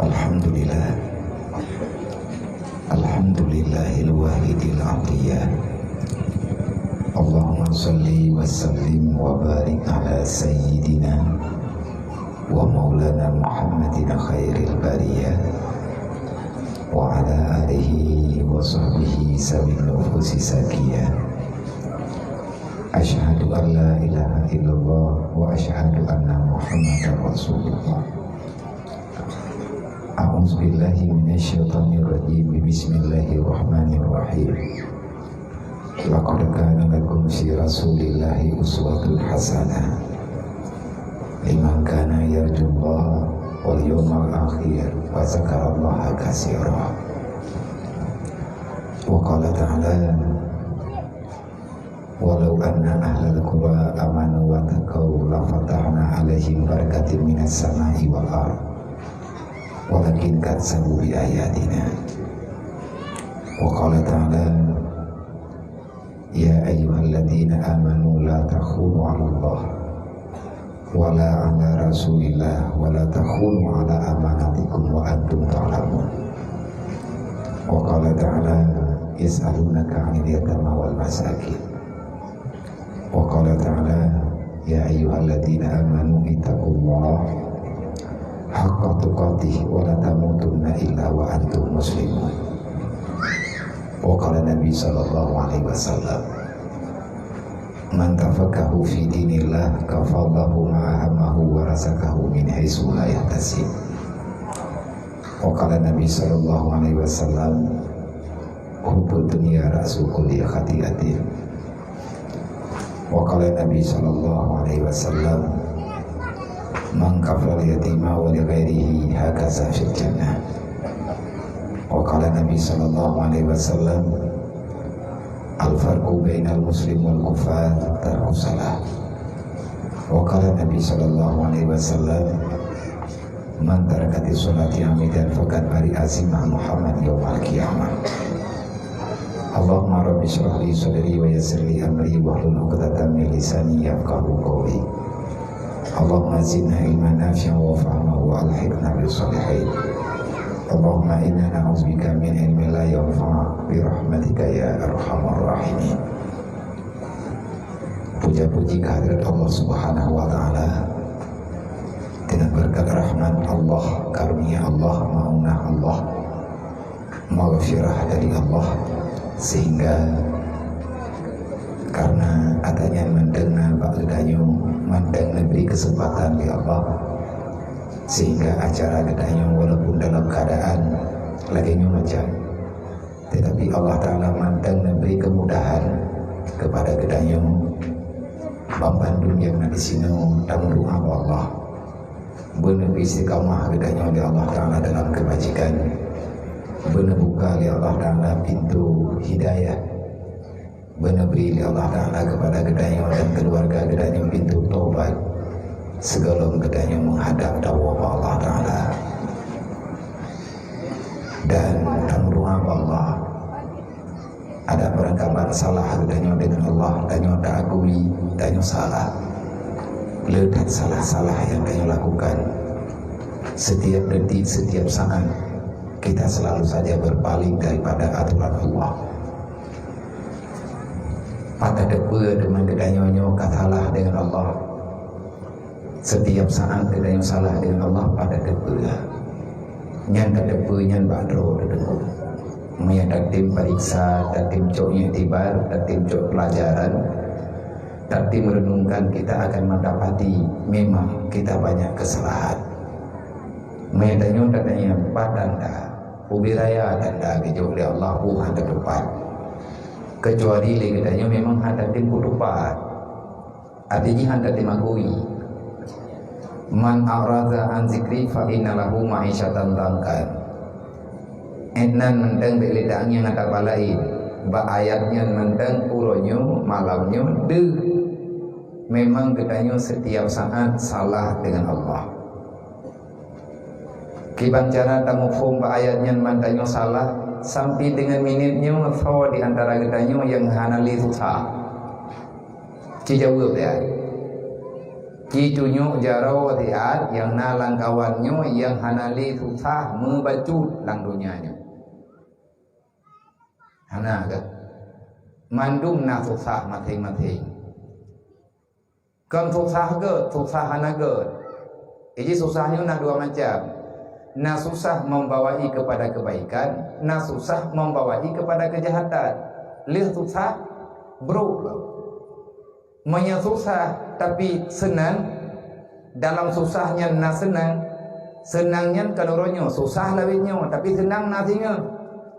Alhamdulillah, Alhamdulillahil wahidil ahliyah. Allahumma salli wa sallim wa barik ala sayyidina wa maulana Muhammadin khairil bariyah wa ala alihi wa sahbihi sawin nufusi sakiyah. Asyhadu an la ilaha illallah wa asyhadu anna Muhammadar Rasulullah. A'udzubillahi minasyaitonir rajim. Bismillahirrahmanirrahim. Laqad kana lakum fi Rasulillahi uswatun hasanah liman kana yarjullaha wal yawmal akhir wa dzakarallaha katsiran. Wa qala ta'ala: walau anna ahlal qura amanu wa taqaw la fatahna 'alaihim barakatin minas sama'i wal ardh walakin kadzabu bi ayatina. Wa qala ta'ala: ya ayyuhalladzina amanu la takhunu 'alallah wa la 'ala rasulillah wa la takhunu 'ala amanatikum wa antum ta'lamun. Wa qala ta'ala: yas'alunaka 'anil yatama wal masakin. Wa qala ta'ala: ya ayyuhalladzina amanu ittaqullaha haqqa tuqatih wa la tamutunna illa wa antum muslimun. Wa qala Nabi sallallahu alaihi wasallam: man tafaqahu fi dinillah kafallahu ma'ahamahu wa razaqahu min haitsu la yahtasib. Wa qala Nabi sallallahu alaihi wasallam: hubbud dunya ra'su kulli khati'atin. Wa qala Nabi sallallahu alaihi wasallam: man kafal yatima wa li ghairihi hakaza fil jannah. Wa qala Nabi sallallahu alaihi wasallam: al farqu bainal muslim wal kufar tarku salah. Wa qala Nabi sallallahu alaihi wasallam: man tarakati sholati amidan faqad bari'a zimma Muhammad yaumal qiyamah. Allahumma rabbi shrah li sadri wa yassir li amri wahlul 'uqdatam min lisani yafqahu qawli. Allahumma zidna ilman nafi'an wa fahman wa alhiqna bis salihin. Allahumma inna na'udzubika min ilmin la yanfa' bi rahmatika ya arhamar rahimin. Puja-puji kehadirat Allah Subhanahu wa taala. Dengan berkat rahmat Allah, karunia Allah, maunah Allah, maghfirah dari Allah, sehingga karena adanya mendengar ba'dayu mandang memberi kesempatan di Allah, sehingga acara gedanya walaupun dalam keadaan lagi macam, tetapi Allah Ta'ala mandang memberi kemudahan kepada gedanya Bambandun yang di sini dan doa Allah benar istiqamah gedanya oleh Allah Ta'ala dalam kebajikan, benar buka oleh Allah Ta'ala pintu hidayah, benar beri oleh Allah Ta'ala kepada gedanya dan keluarga gedanya pintu taubat, segala gedanya menghadap dakwah Allah Ta'ala. Dan doa Allah ada perangkapan salah gedanya dengan Allah, dan tak agumi dan salah ledak salah-salah yang kita lakukan setiap detik, setiap saat. Kita selalu saja berpaling daripada aturan Allah. Pada depa dengan gedanya katalah dengan Allah. Setiap saat gedanya salah dengan Allah pada depa. Nyan depa nyan badro depa. Maya datim periksa, datim coknya tibar, datim cok pelajaran, datim merenungkan, kita akan mendapati memang kita banyak kesalahan. Maya danyo padanda, ubiraya tanda kejo oleh Allah bukan terdepan. Kecuali legadanya memang hadatin kutupat, artinya hadatin magui. Man a'radha an zikri fa inna lahu ma'isyatan dangkan. Enan mendeng beledang yang ada balain, ba ayatnya mendeng uronyo malamnya deh. Memang gedanya setiap saat salah dengan Allah. Kiban cara tamu fum ba ayatnya mandanya salah sampai dengan minitnya fawa di antara gedanya yang hanali susah. Cijawab ya. Cicunyo jaro tiat yang nalang kawannya yang hanali susah membacut lang dunianya. Hana ke mandum na susah masing-masing. Kan susah ke, susah hana ke. Jadi susahnya na dua macam. Na susah membawai kepada kebaikan, na susah membawai kepada kejahatan. Lih susah bro. Susah tapi senang. Dalam susahnya na senang. Senangnya kaloronya susah lawitnya tapi senang nasinya.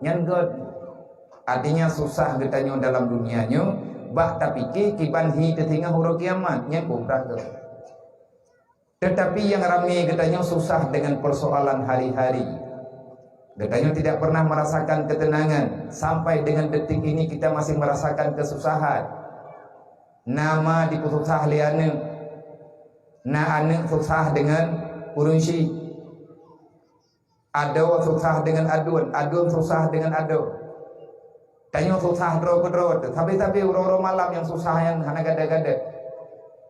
Nyan god. Artinya susah getanya dalam dunianya, bah tapi kiban hi tetinga huru kiamat nyan kubrak. Tetapi yang ramai getanya susah dengan persoalan hari-hari. Getanya tidak pernah merasakan ketenangan. Sampai dengan detik ini kita masih merasakan kesusahan. Nama diputusah liane, na ane susah dengan urunsi, ado susah dengan adun, adun susah dengan ado. Tanya susah drog, tapi uro malam yang susah yang hana gada-gada.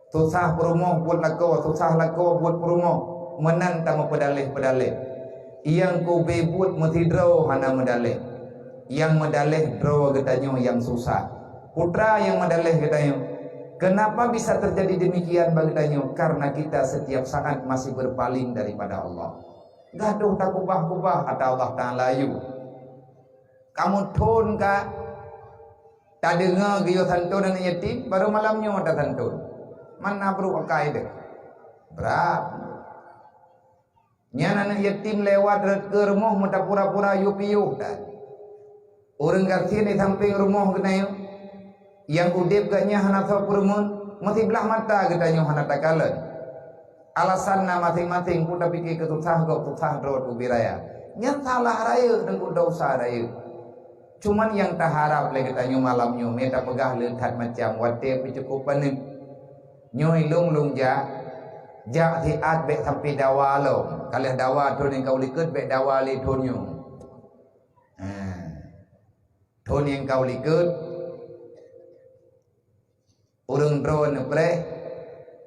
Susah perumoh buat laku, susah laku buat perumoh, menantang pedalih. Yang ku bebut mesti draw hana medalih. Yang medalih draw getanya yang susah. Putra yang medalih getanya. Kenapa bisa terjadi demikian bagainya? Karena kita setiap saat masih berpaling daripada Allah. Gaduh tak kubah-kubah atau Allah Ta'ala yu. Kamu tun ka tak dengar giyo santun dan yatim baru malamnya ada santun. Mana bro pakai deh. Berapa? Nyan anak yatim lewat ke rumah muda pura-pura yup-yup dah. Orang garsi di samping rumah kenanya. Yang udip gaknya hana tau perumun masih belah mata getanya hana takalan. Alasan na masing-masing kuda pikir kesusah kau susah drot ubiraya. Yang salah raya dan kuda usah raya. Cuman yang tak harap lagi getanya malamnya meta pegah lekat macam wate pencukupan ni. Nyoi lung ja tiat bek sampai dawa lo. Kalau dawa tu yang kau likut bek dawa li tunyo. Tun yang kau likut orang drone pleh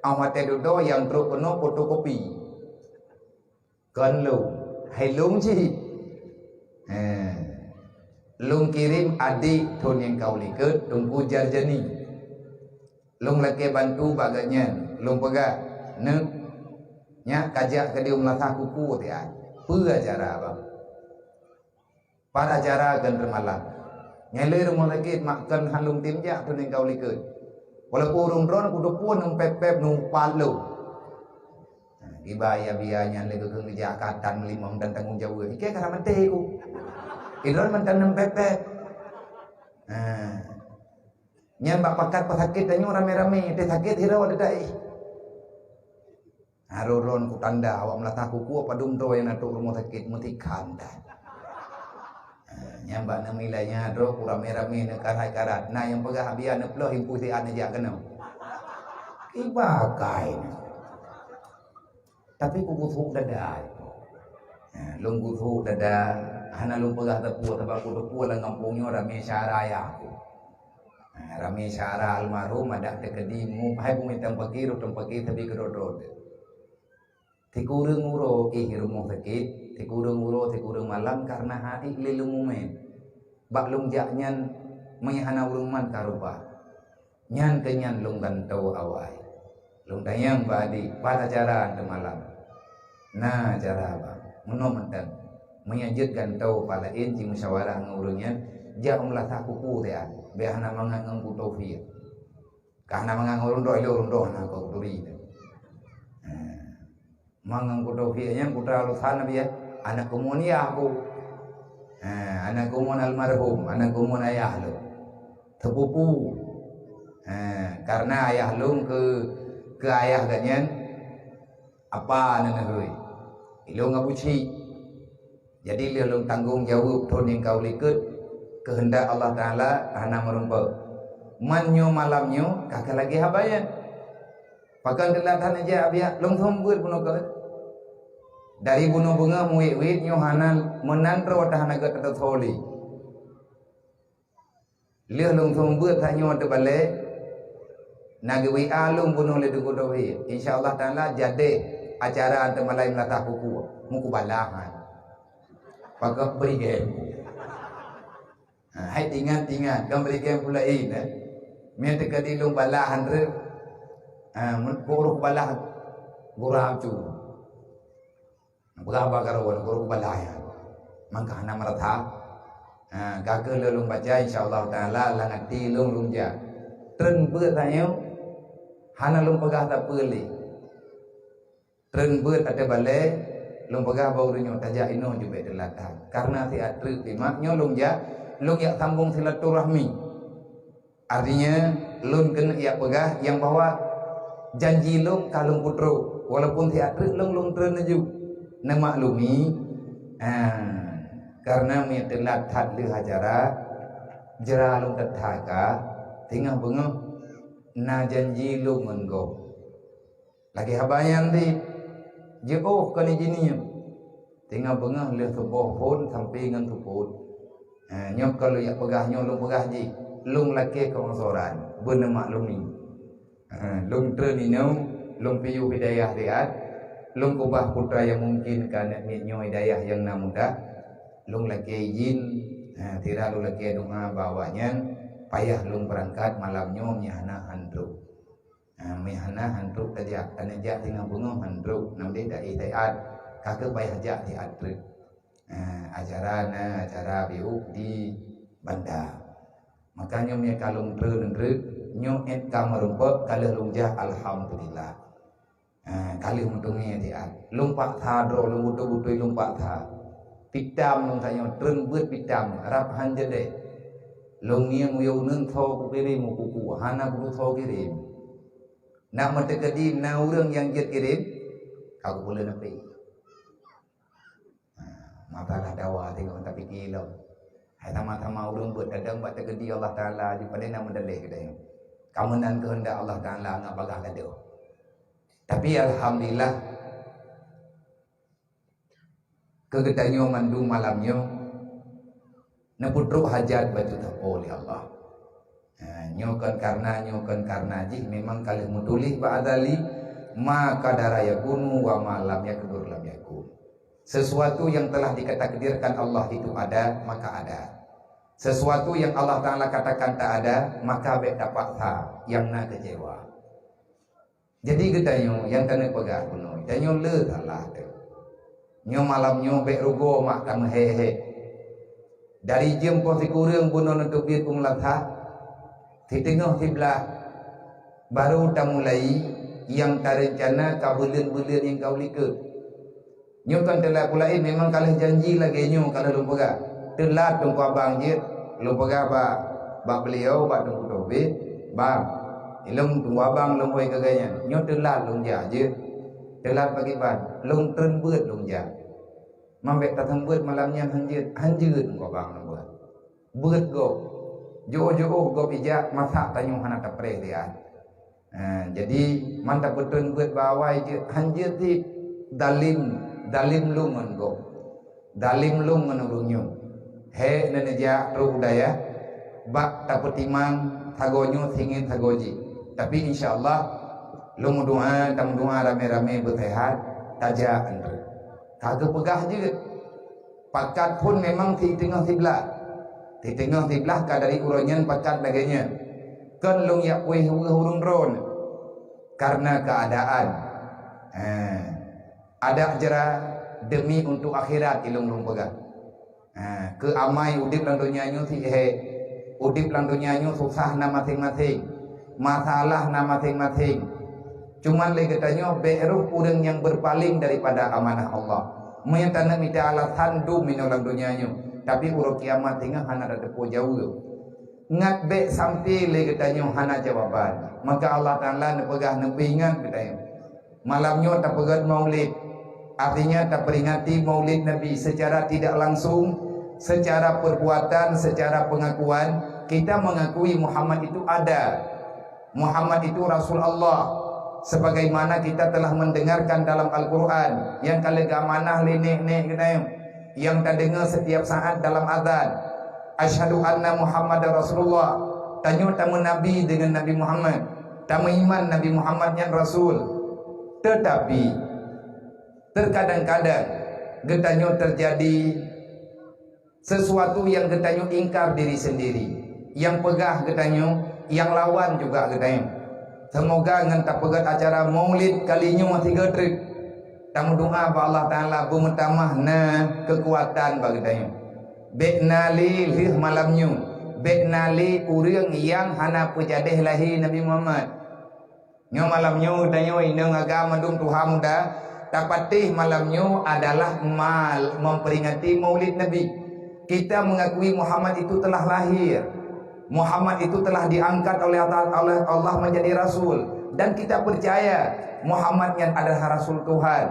amat edo yang truk penuh fotokopi kan lu hai lung chi lung kirim adik thon yang kau liket tunggu jarjani lung laki bantu baganya lung pegah ne nya kajak ke dia melatah kuku ti ai pu acara bang pada acara kan remalan nyele rumah lagi makan halung timja thon yang kau liket. Walaupun urung drone kudu pun pep numpat lu. Ibaya bianya lagi ke Jakarta melimang dan tanggung jawab. Ike karena mati ku. Idron mantan pep. Nyambak pakat pasakit danyo rame-rame. Te sakit hirau ada dai. Haruron ku tanda awak melatah kuku apa dumdo yang natuk rumah sakit mesti kanda. Nyambak na milanya dro kurame-rame na karat-karat. Nah yang pegah biar na peloh impusi ane jak kena. Ibakai. Tapi ku butuh dada. Lung butuh dada. Hana lung pegah tepu sebab ku tepu lang kampungnya rame syara ya aku. Rame syara almarhum ada tekedimu. Hai ku minta pakir tapi kedodod. Tikurung uro rumah sakit. Tikurung uro tikurung malam karena hati lilumumen. Bak lung jaknyan menyahana uruman karupa. Nyan kenyan lung gantau awai. Lung tayang badi pada cara de malam. Nah cara apa? Menomentan menyajut gantau pada inci musyawarah ngurunyan jak melatah kuku dia. Behana mangang ku taufiq. Karena mangang urun doh na ko turi. Mangang ku taufiqnya putra lusan biya. Anak komunia aku, anak komun almarhum, anak komun ayah lu, sepupu, karena ayah lu ke ayah ganyan, apa nenek lu, lu ngabuci, jadi lu tanggung jawab thon yang kau likut kehendak Allah Taala karena merumpah, manyo malamnyo kakak lagi habayan, pakai delatan aja abia, lu thom buat puno kau. Dari bunuh bunga muwit nyohanan menantro tahanaga tertholi. Lihat lung thong buat tanyo de balik. Nagi WA lung bunuh le dugo dohi. InsyaAllah ta'ala jadi acara antar malai melatah kuku. Muku balahan. Pakai beri game. Hai ingat kan beri game pula ini. Minta ke dilung balahan re. Buruk balahan. Gurau cu. Berapa karawan buruk balahan. Maka hana meratah. Gagal lelung baca insyaAllah ta'ala langat dilung lungja. Tren beut tanya. Hana lung pegah tak peli. Tren beut ada balai. Lung pegah bau renyo tajak ino juga delatan. Karena si atri timaknya lung ya sambung silaturahmi. Artinya lung kena ia pegah yang bawa janji lung kalung putro. Walaupun si atri lung tren ju. Nama maklumi. Karena mi delatan le hajara jera lung tetaka tinggal bengah na janji lu menggo lagi habayan di jauh kali jininya tinggal bengah le sebuah pun sampai dengan tu pun nyok kalau ya pegahnya lu pegah ji lung laki kongsoran bener maklumi lung terninau lung piyu hidayah liat lung kubah putra yang mungkin karena nyo hidayah yang namudah lung laki izin tidak lu laki doa bawanya payah lung berangkat malamnya mihana handruk. Mihana handruk tajak tanajak tinggal bunga handruk namde dai tayat kakek payah jak di adruk. Acara biuk di bandar. Makanya mi kalung drek nyo et kamarumpa kalau lung jah alhamdulillah. Kali untungi tiat. Lung pak tha dro lung butu-butu lung pak tha. Pitam lung tanya tren beut pitam rap han jede. Long yang uyau nun thau ku kirim kuku hana kudu thau kirim nak metekadi na urang yang jet kirim aku boleh napi matalah dawa tengok tapi kilo hai tama-tama urang buat kadang buat tekadi Allah Taala di pada nama dalih kedai kamu nan kehendak Allah Taala ngak bagah kado tapi alhamdulillah kegedanyo mandu malamnya Nepudruk hajat batu tapo oleh Allah. Nyokan karena jih memang kali mutulih ba'adali maka darah yakunu wa malam yakudur lam yakun. Sesuatu yang telah dikatakan Allah itu ada maka ada. Sesuatu yang Allah Ta'ala katakan tak ada maka bek dapat tha yang nak kecewa. Jadi gedanyo yang kena pegang kuno. Danyo le Allah tu. Nyo malamnyo bek rugo mak tam he. Dari jam posisi kurang bunuh untuk biar kumlatha di tengah sebelah baru dah mulai yang terencana kabulan-bulan yang kau lihat nyokan telah pulai memang kalah janji lagi nyo kalau lupa telat tunggu abang je lupa bak beliau bak tunggu dobe bang ilmu tunggu abang lupa kagaknya nyo telat lungja je telat bagi ban lung tren beut lungja mambek tatang beut malamnya hanjut kau bang buat beut go jauh-jauh go bijak masak tanyo hana tapre dia jadi mantap betul beut bawai je hanjut di dalim lungan go dalim lungan urunyo he neneja ru budaya bak tapetimang tagonyo singin tagoji tapi insyaallah lu doa tam doa rame-rame bersehat tajak andre kagak pegah je pakat pun memang di tengah sebelah kadari uronyan pakat laganya kan lung yak weh hurung ron karena keadaan ada jera demi untuk akhirat ilung lung pegah ke amai udip lang dunianyo si udip lang dunianyo susah na masing-masing masalah na masing-masing cuman lagi katanya beruh urang yang berpaling daripada amanah Allah menyatakan minta alasan du minolang dunianya tapi urut kiamat tengah hana ada tepo jauh ngat be sampai lagi katanya hana jawaban maka Allah Ta'ala nepegah nepingan katanya malamnya tak pegat maulid artinya tak peringati maulid Nabi secara tidak langsung secara perbuatan secara pengakuan kita mengakui Muhammad itu ada Muhammad itu Rasul Allah sebagaimana kita telah mendengarkan dalam Al-Quran yang kali gamanah linik-nik yang tak dengar setiap saat dalam azan asyhadu anna Muhammad Rasulullah tanyo tamu Nabi dengan Nabi Muhammad tamu iman Nabi Muhammad yang Rasul. Tetapi terkadang-kadang getanyo terjadi sesuatu yang getanyo ingkar diri sendiri, yang pegah getanyo, yang lawan juga getanyo. Semoga dengan tak pegat acara maulid kalinya 3 trip. Tamu doa ba Allah Ta'ala bumetamah na kekuatan bagi getanyo. Beknali lih malamnya, beknali urang yang hana pejadeh lahi Nabi Muhammad. Nyo malamnya getanyo inang agama dum Tuhan muda. Tapatih malamnya adalah memperingati maulid Nabi. Kita mengakui Muhammad itu telah lahir, Muhammad itu telah diangkat oleh Allah menjadi Rasul, dan kita percaya Muhammad yang adalah Rasul Tuhan.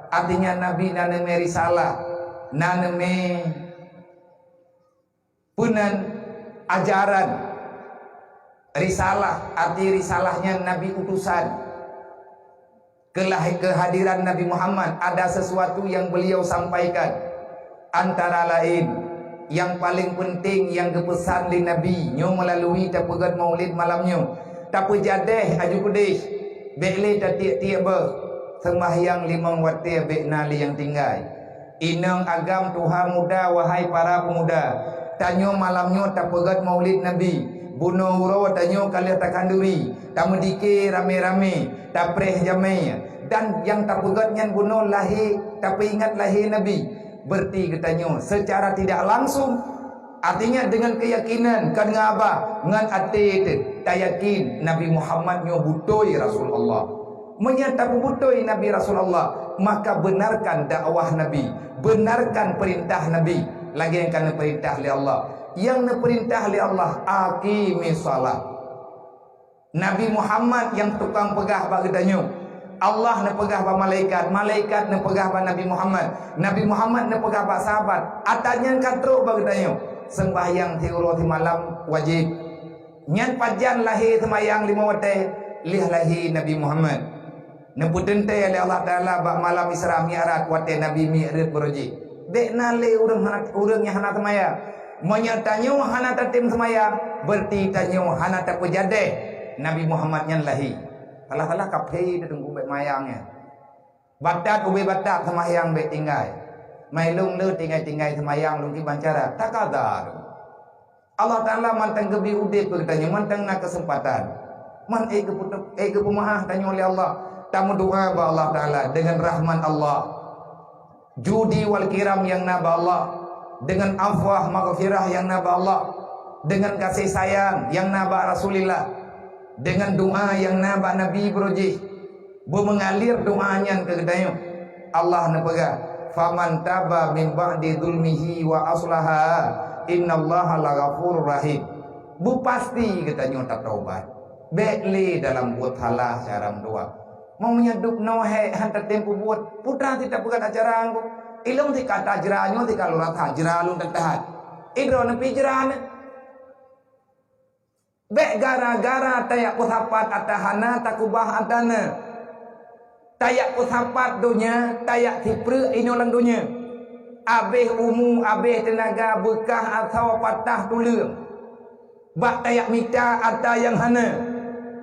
Artinya Nabi naneme risalah, naneme punan ajaran. Risalah, arti risalahnya Nabi utusan. Kehadiran Nabi Muhammad ada sesuatu yang beliau sampaikan. Antara lain yang paling penting yang kepesan di Nabi nyo melalui tapegat maulid malamnya. Tapi jadeh aju kudih bekle tiap-tiap ber sembahyang 5 waktu beknali yang tinggal. Inang agam Tuhan muda, wahai para pemuda. Tanyo malamnya tapegat maulid Nabi. Bunuh uro tanyo kalian takanduri. Tamu dike rame-rame, tapreh jamai. Dan yang tapegatnya bunuh lahir, tapi ingat lahir Nabi. Berarti katanya secara tidak langsung, artinya dengan keyakinan kan ngaba ngan ate tak yakin Nabi Muhammad nyo butoi Rasulullah, menyatakan butoi Nabi Rasulullah, maka benarkan dakwah Nabi, benarkan perintah Nabi. Lagi yang kena perintah oleh Allah, yang perintah oleh Allah aqimis salat. Nabi Muhammad yang tukang pegah bagi danyo, Allah na pegah ba malaikat, malaikat na pegah ba Nabi Muhammad, Nabi Muhammad na pegah ba sahabat. Atanya katro bagi danyo sembahyang tiuro ti malam wajib. Nyan pajan lahir sembahyang 5 waktu lih lahir Nabi Muhammad. Neputente oleh Allah Taala ba malam Isra Mi'raj waktu Nabi Mi'raj beroji. Dek nale urang yang hana semaya. Menyatanyo hana tatim semaya, berarti tanyo hana tak pejadeh Nabi Muhammad nyan lahir. Kalah-kalah kapei tunggu bet mayangnya. Batat ube batat semayang bet tinggal. Mailung le tinggal semayang lung ki bancara. Tak kadar. Allah Taala mantang gebi udip bertanya, mantang nak kesempatan. Man ke pemahah tanya oleh Allah. Tamu doa ba Allah Taala dengan rahman Allah. Judi wal kiram yang naba Allah. Dengan afwah maghfirah yang naba Allah. Dengan kasih sayang yang naba Rasulillah. Dengan doa yang naba Nabi beroji, mengalir doanya ke gedayo. Allah nepega, faman taba min ba'di dzulmihi wa aslaha innallaha laghafurur rahim. Bu pasti getanyo tak taubat. Bekli dalam buat halah cara doa. Mau menyedup nohe hantar tempo buat putra tidak bukan acara anggo. Ilung ti kata jeranyo ti kalurat hajralun tahat. Idro nepi jerane. Bek gara-gara tayak kusapat atahana takubah atana. Tayak kusapat dunia, tayak tipre inolang dunia. Abeh umu, abeh tenaga bekah atau patah tulang. Bak tayak mita atau yang hana.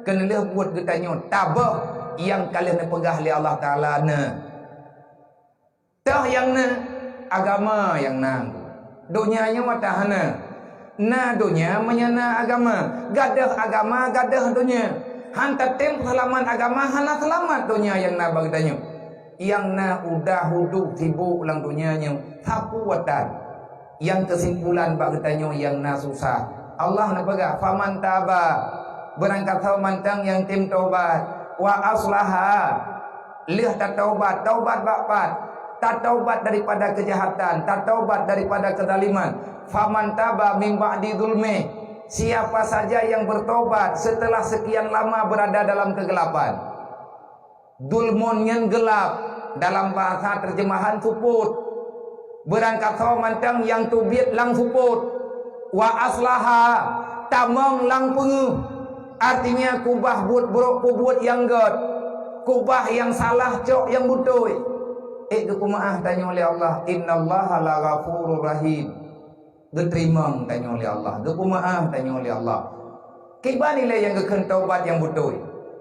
Kena buat getanyo tabah yang kalian pegah oleh Allah Ta'ala na. Tah yang na agama yang nang. Dunianya watahana. Na dunia menyana agama, gadah agama, gadah dunia. Hantar tem halaman agama, hana selamat dunia yang na bagdanya. Yang na udah huduk sibuk ulang dunianya, sapu watan. Yang kesimpulan bagdanya yang na susah. Allah na baga, faman taba, berangkat tahu mantang yang tim taubat, wa aslaha, lih tak taubat, taubat bapat. Tak taubat daripada kejahatan, tak taubat daripada kezaliman. Faman taba min ba'di dzulmi. Siapa saja yang bertobat setelah sekian lama berada dalam kegelapan. Dulmun yang gelap dalam bahasa terjemahan suput. Berangkat saw mantang yang tubit lang suput. Wa aslaha tamang lang penguh. Artinya kubah buat yang god. Kubah yang salah cok yang butoi. Kekumaah tanya oleh Allah, innallaha laghafurur rahim. Geterimang tanya oleh Allah, kekumaah tanya oleh Allah. Kiba nilai yang keken taubat yang betul.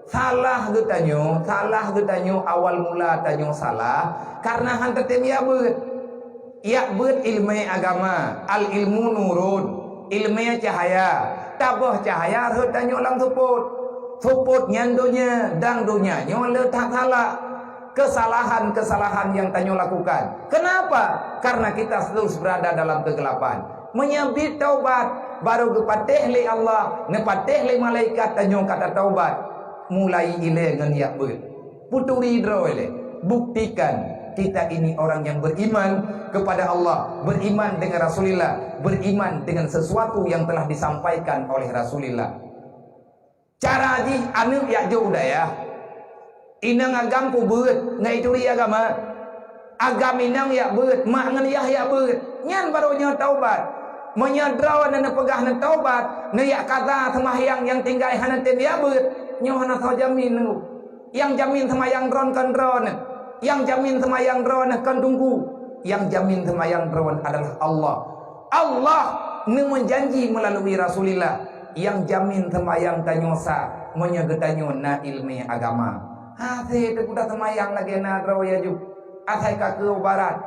salah getanyo awal mula tanyo salah karena han tetem ya beut ilmu agama, al ilmu nurun, ilmu cahaya, tabah cahaya harus tanyo lang suput nyan dunya dang dunya nyo letak salah, kesalahan yang tanyo lakukan. Kenapa? Karena kita terus berada dalam kegelapan. Menyabit taubat baru kepatih li Allah, nepatih li malaikat tanyo kata taubat. Mulai ile ngan yak beut. Puturi dro ile. Buktikan kita ini orang yang beriman kepada Allah, beriman dengan Rasulullah, beriman dengan sesuatu yang telah disampaikan oleh Rasulullah. Cara ji anu yak jo udaya. Inang agam ku beut, ngai turi agama. Agam inang yak beut, mak ngan yak beut. Nyan baru nya taubat. Menyadraw dan pegah na taubat, na yak kata semahyang yang tinggal hana ten yak beut. Nyo hana tau jamin nu. Yang jamin semayang dron kan dron. Yang jamin semayang drone kan tunggu. Yang jamin semayang drone adalah Allah. Allah menjanji melalui Rasulullah. Yang jamin semayang tanyosa menyegetanyo na ilmi agama. Hati itu kuda semayang lagi na drone ya juk. Atai ka ke barat.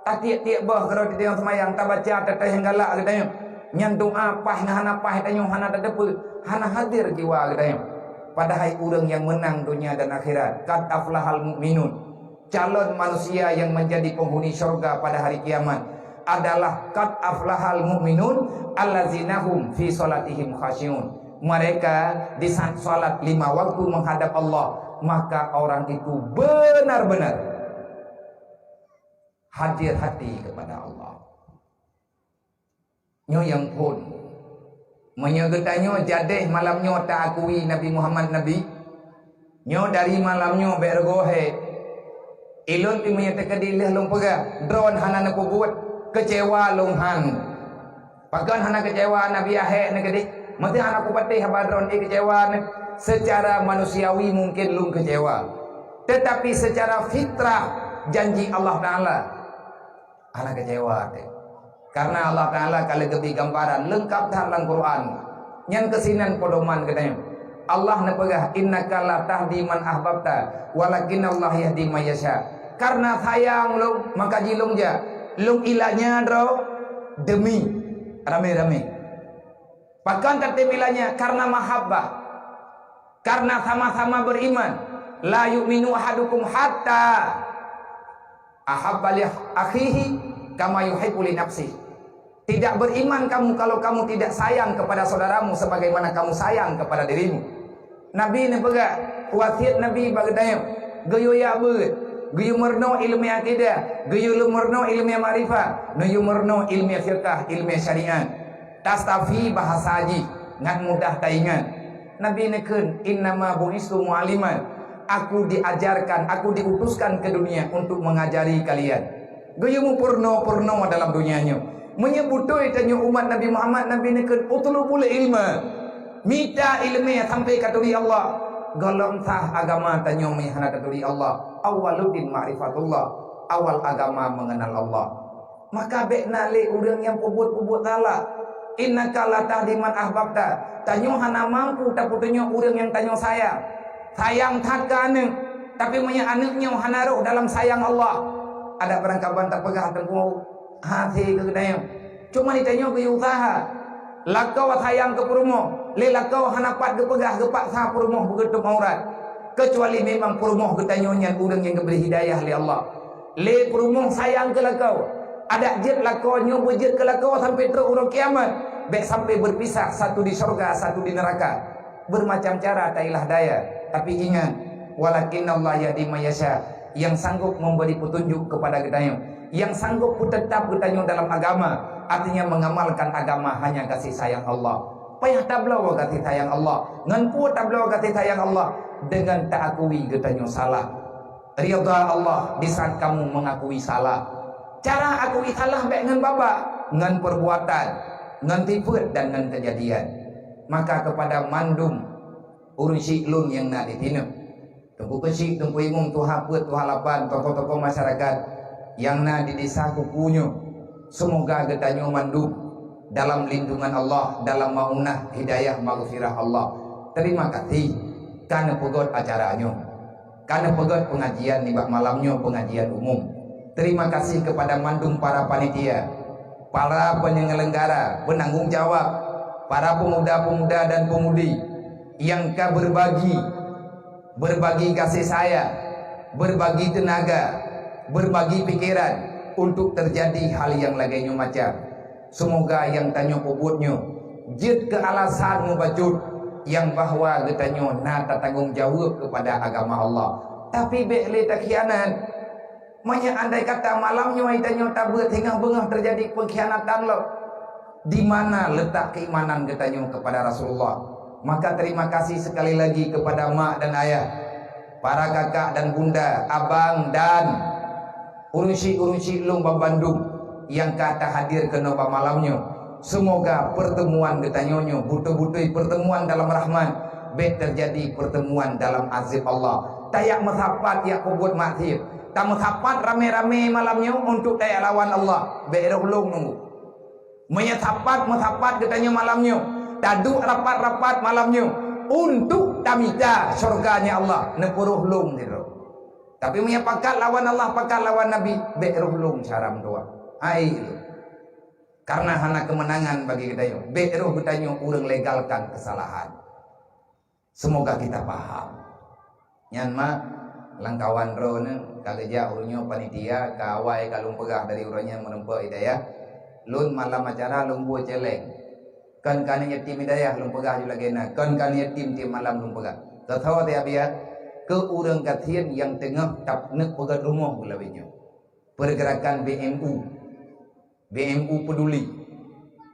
Tiap-tiap bah kalau dia semayang tak baca teteh yang galak katanya. Nyan doa pah hana pah tanyo hana depu hana hadir jiwa katanya. Padahal orang yang menang dunia dan akhirat. Qad aflahal mu'minun. Calon manusia yang menjadi penghuni surga pada hari kiamat adalah qad aflahal mu'minun allazinahum fi salatihim khasyun. Mereka di saat salat 5 waktu menghadap Allah, maka orang itu benar-benar hadir hati kepada Allah. Nyo yang pun menyegetanyo jadeh malamnyo tak akui Nabi Muhammad Nabi. Nyo dari malamnyo bergohe ilun pi menyatakan dilih long pega drone hana na buat kecewa long han pakan hana kecewa nabi ahe na gede mati hana ku patih haba drone kecewa na secara manusiawi mungkin long kecewa, tetapi secara fitrah janji Allah Taala hana kecewa te. Karena Allah Taala kali gebi gambaran lengkap dalam Quran nyan kesinan podoman katanya. Allah na pegah innaka la tahdi man ahbabta walakin Allah yahdi may yasha. Karena sayang lu maka jilung ja lung ilahnya dro demi rame-rame. Bahkan tertemilanya karena mahabbah, karena sama-sama beriman. La yu'minu ahadukum hatta ahabba li akhihi kama yuhibbu li nafsihi. Tidak beriman kamu kalau kamu tidak sayang kepada saudaramu sebagaimana kamu sayang kepada dirimu. Nabi ni pega wasiat Nabi bagdayam gayo ya beut. Guyu merno ilmu akidah, guyu merno ilmu ma'rifah, guyu merno ilmu fiqh, ilmu syariat. Tastafi bahasa haji, ngan mudah taingan. Nabi nekeun innama bu'istu mu'aliman. Aku diajarkan, aku diutuskan ke dunia untuk mengajari kalian. Guyu mu purno dalam dunianya. Menyebutoi tanyo umat Nabi Muhammad, Nabi nekeun utlubul ilma. Minta ilmu sampai ke diri Allah. Golong sah agama tanyo mihana ke diri Allah. Awaluddin ma'rifatullah, awal agama mengenal Allah. Maka bekna le urang yang pubut-pubut salah. Innaka la tahdi man ahbabta. Tanyo hana mampu taputunyo urang yang tanyo sayang. Sayang tak ane, tapi punya anaknya hana roh dalam sayang Allah. Ada perangkapan tak pegah tengku hati kegedayan. Cuma ditanyo ke usaha. Lakau sayang ke perumoh, le lakau hana pat ke pegah ke paksa perumoh begitu maurat. Kecuali memang perumoh ketanyonya urang yang diberi hidayah oleh Allah. Le perumoh sayang ke lakau. Ada jet lakau nyo berjet ke lakau sampai terus urang kiamat. Baik sampai berpisah, satu di surga, satu di neraka. Bermacam cara tailah daya. Tapi ingat, walakinallah yahdi may yasha. Yang sanggup memberi petunjuk kepada ketanyo, yang sanggup tetap ketanyo dalam agama, artinya mengamalkan agama hanya kasih sayang Allah. Payah tablau kasih sayang Allah, nganpu tablau kasih sayang Allah. Dengan tak akui getanyo salah. Ridha Allah di saat kamu mengakui salah. Cara akui salah baik ngan baba, ngan perbuatan, ngan tifut dan ngan kejadian. Maka kepada mandum urusi lun yang nak ditino. Tunggu kesik, tunggu imum, tuha put, tuha lapan, tokoh-tokoh masyarakat yang nak di desa kukunyo. Semoga getanyo mandum dalam lindungan Allah, dalam maunah hidayah maghfirah Allah. Terima kasih. Karena pegot acaranya, karena pegot pengajian nibak malamnya pengajian umum. Terima kasih kepada mandung para panitia, para penyelenggara, penanggung jawab, para pemuda-pemuda dan pemudi yang berbagi kasih sayang, berbagi tenaga, berbagi pikiran untuk terjadi hal yang lagainya macam. Semoga yang tanya pobutnya jid ke alasan mubajud yang bahwa getanya nata tanggung jawab kepada agama Allah. Tapi bekle tak khianat. Manya andai kata malamnya itanya tabut hingga bengah terjadi pengkhianatan lo. Di mana letak keimanan getanya kepada Rasulullah? Maka terima kasih sekali lagi kepada mak dan ayah, para kakak dan bunda, abang dan urusi-urusi lomba Bandung yang kata hadir ke noba malamnya. Semoga pertemuan getanyonyo butuh-butuh pertemuan dalam rahman, bet terjadi pertemuan dalam azab Allah. Tayak merapat ya kubut maksir, tak merapat rame-rame malamnya untuk tayak lawan Allah. Bet ulung nunggu. Merapat getanya malamnya, taduk rapat-rapat malamnya untuk tamita surganya Allah. Nepuruh lung gitu. Tapi pakat lawan Allah, pakat lawan Nabi, bet ulung caram doa. Ai karena hana kemenangan bagi kita yo. Beroh bertanya urang legalkan kesalahan. Semoga kita paham. Nyan mah langkawan rone kaleja urunyo panitia kawai kalung pegah dari urangnya menempuh hidayah. Lun malam acara lun buat celeng. Kan yatim hidayah lun pegah juga gena. Kan yatim tim malam lun pegah. Tetawa dia biar ke urang katien yang tengah tak nek pegah rumah belawinyo. Pergerakan BMU peduli.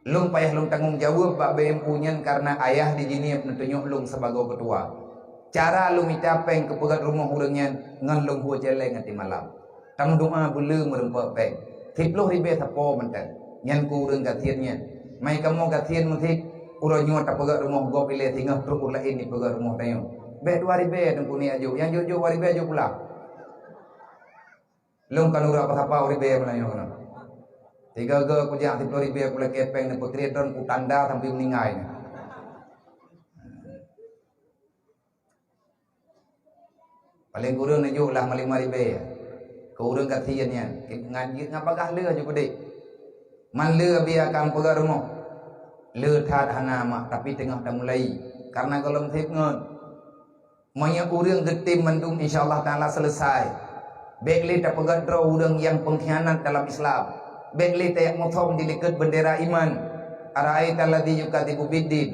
Lung payah lung tanggung jawab pak BMU nyen karena ayah di sini menunjuk lung sebagai ketua. Cara lung minta peng ke pegat rumah urangnya ngan lung huo jeleng nanti malam. Tam doa belum merempak peng. 10 ribu sapo menten. Nyen ku urang gatiannya. Mai kamu gatian mutik urangnya tak pegat rumah gua pilih tinggal terus lain di pegat rumah tayo. Bet 2 ribu tengku ni aju. Yang jojo 2 ribu aju pula. Lung kan ura apa ribu melayu kana. Tiga ke kujang 10 ribu pula kepeng ni putri don ku tanda sampai meninggal ni. Paling kurang ni lah 5 ribu. Kurang katiannya. Ngaji ngapakah le aja gede. Man le biarkan pegang rumah. Le that hana mak tapi tengah dah mulai. Karena kalau tip ngon. Manya urang getim mendung insyaallah taala selesai. Bekli tak pegang draw urang yang pengkhianat dalam Islam. Bekli tayak muthom dilikat bendera iman. Ara'aita alladhi yukatibu biddin.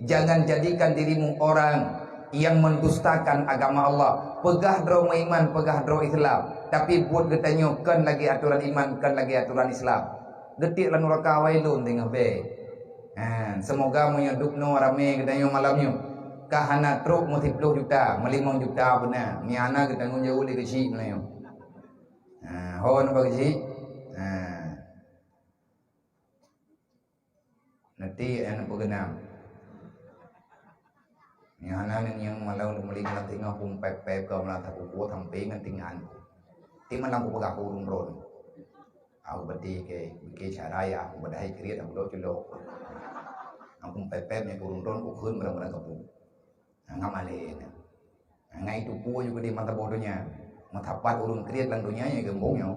Jangan jadikan dirimu orang yang mendustakan agama Allah. Pegah draw iman, pegah draw Islam. Tapi buat getanyo kan lagi aturan iman, kan lagi aturan Islam. Getik lan neraka wailun tengah be. Semoga menyedupno rame getanyo malamnya. Kahana truk mo 10 juta, 5 juta benar. Ni ana getanyo jauh di kecil melayu. Hon bagi nanti anak bergenam. Yang anak yang malau melihat tengah pun pep kau malah tak kuat sampai dengan tinggal. Timan lang ko pagka kurung ron. Aku berarti ke cara ya aku berdaya kriat aku do celo. Aku pep ni kurung ron aku kun barang-barang kapu. Ngamale. Ngai tu pu juga di mata bodohnya. Matapat urun kriat lang dunia nya gembongnya.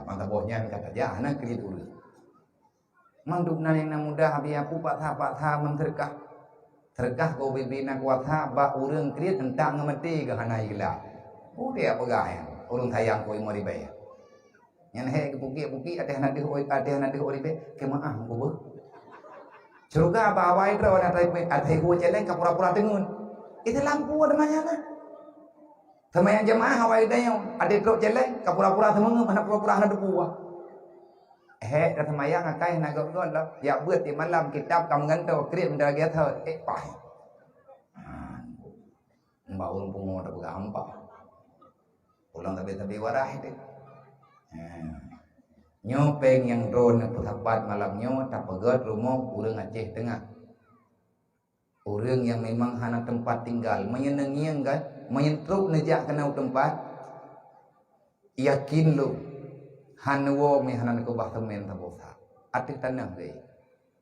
Mata bodohnya kata dia anak kriat urun. Manduk yang muda habis aku pak tha menterkah terkah kau bibina kuat tha ba urang kriat entang ngemeti ke hanai gila. Dia pegai urang tayang kau mau dibayar. Yang he ke buki ada nanti ori be ke maah ko be. Surga bawai dro ada ko celeng ka pura-pura tengun. Itu lampu ada mana? Tamayan jemaah hawai dayo ada dro celeng ka pura-pura tengun mana pura-pura ada depu. Dah semayang akai nak gol lah. Ya buat di malam kitab kamu ngantau kriat mendarat dia tahu. Pah. Mbak urung pungo tak bergampak. Pulang tapi warah itu. Nyopeng yang drone putapat malamnya tak pegat rumah urang Aceh Tengah. Urang yang memang hana tempat tinggal menyenangi kan, menyentruk nejak kena tempat. Yakin lu hanwo mi hanan ko bahtamen tabosa atik tanah deh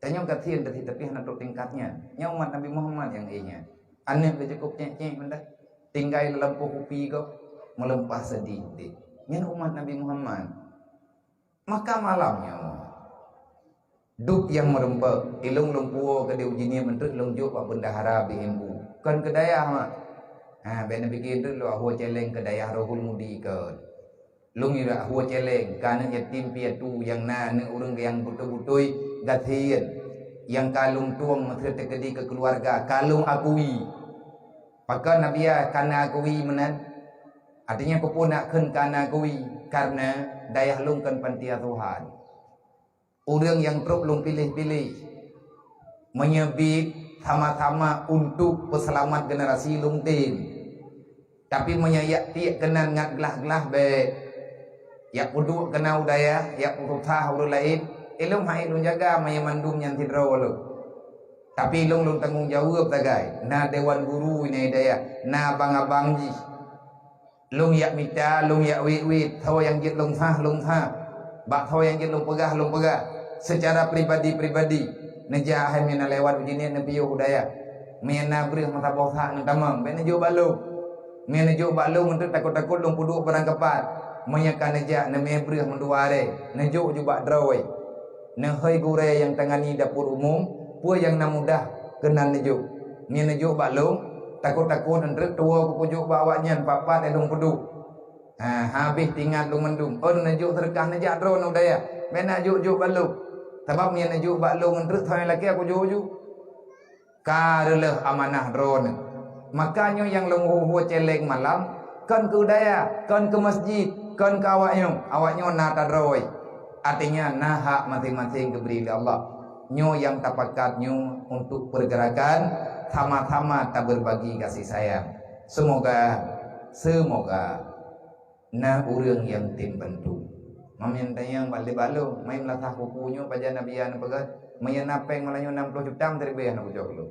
tanyo katien dari tapi hanan tingkatnya nya umat Nabi Muhammad yang inya Anak ke cukup cek-cek benda. Tinggal lampu kopi kau melempah sedikit. Ini umat Nabi Muhammad. Maka malamnya duk yang merempak ilung lumpuo ke dia ujinya mentut long juk pak bendahara bihimbu kan kedaya mak ben bikin tu lu ahua celeng kedaya rohul mudi ke lung ira ahua celeng kana yatim piatu yang ne urang yang butuh-butuh gathian yang kalung tuang mathe tekedi ke keluarga kalung akui pakan nabiya kana akui menan artinya keponakan kana akui karena dayah lung kan pantia Tuhan. Orang yang terus lung pilih-pilih menyebut sama-sama untuk peselamat generasi lung tin. Tapi menyayak tiak kenan ngat gelah-gelah be. Ya puduk kena udaya, ya pututah urut lain. Ilung hai lung jaga mandum yang tidro lu. Tapi lung tanggung jawab tagai. Na dewan guru ini daya, na abang-abang ji. Lung yak mita, lung yak wit-wit, thaw yang jit lung thah. Bak thaw yang jit lung pegah. Secara pribadi-pribadi nejah hai mena lewat begini nebiyo budaya mena brih mata bawah nak tamam mena jo balu untuk takut-takut lung puduk barang kepat menyakan nejah ne mebrih menduare nejo juga drawai ne hai gure yang tangani dapur umum pu yang na mudah kenal nejo mena jo balu takut-takut entre tua ku pujuk bawanya papat lung puduk habis tinggal lung mendum nejo terkah nejah dro no daya mena jo balu sebab ni nak juk bak long terus thai laki aku juju. Karela amanah drone. Makanya yang long ho celeng malam kan ke daya, kan ke masjid, kan ke awaknya na tadroi. Artinya nah hak masing-masing diberi oleh Allah. Nyo yang tapakat nyo untuk pergerakan sama-sama tak berbagi kasih sayang. Semoga na urang yang tim bantu. Mamin tayang balik-balo main latah kukunya pada nabiyan pegat main napeng malanyo 60 juta dari bayan aku jauh lu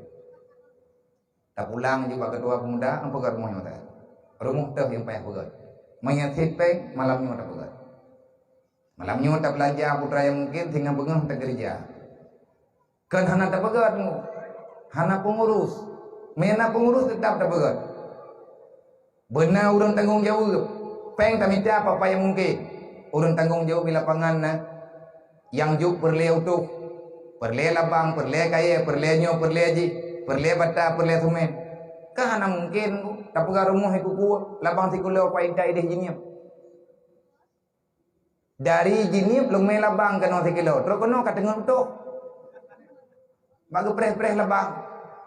tak pulang juga ketua pemuda ang pegat rumahnya tak rumah teh yang payah pegat main tipeng malamnya tak pegat malamnya tak belanja putra yang mungkin tinggal bengah tak gereja kan hana tak pegat hana pengurus pengurus tetap tak pegat benar urang tanggung jawab peng tak minta apa-apa yang mungkin urang tanggung jawab di lapangan yang juk perle utuh perle labang perle kaya perle nyo perle ji perle bata perle semen kan hana mungkin tak pegang rumah kuku labang tikulo pa intai deh jinip dari jinip belum main labang kan 1 kilo terus kono katengah utuh bagi preh-preh labang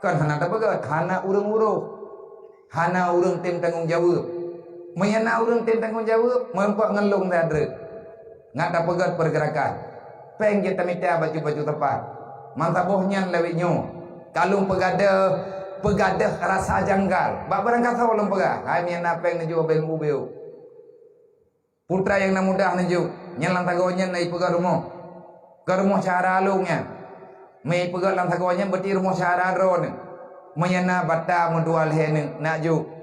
kan hana tak pegang hana urang hana urang tim tanggung jawab menyana urang tim tanggung jawab mempak ngelung tadre ngat tak pegat pergerakan peng kita minta baju-baju tepat mantabohnya lewitnyo kalung pegadah rasa janggal bak barang kata ulun pegah hai menyana peng nejo bel ubeu putra yang na mudah nejo nyalang tagonya nai pegat rumah ke rumah cara alungnya mai pegat lang tagonya beti rumah cara ron menyana bata mendual hen nak ju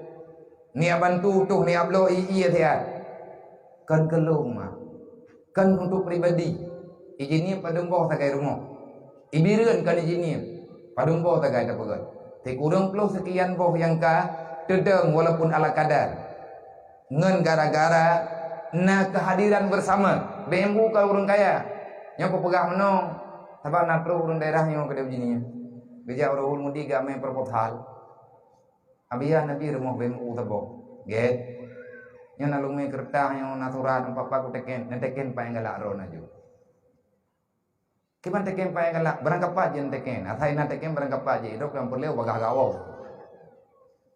ni bantu tuh ni ablo iya dia kan kelung mah kan untuk pribadi izinnya padumboh tagai rumah ibireun kan izinnya padumboh tagai tak pegat ti kurang puluh sekian boh yang ka dedeng walaupun ala kadar ngen gara-gara na kehadiran bersama BMU ka urang kaya nya ko pegah menong sebab na pro urang daerah nya ka izinnya bija urang mudi ga me perpothal abiya nabi rumah BMU tabo get nya nalung me kertah yang natural papa ku teken pa yang galak ron aju kiban teken pa yang galak berangkap aja teken athai na teken berangkap aja dok yang perlu bagah gawo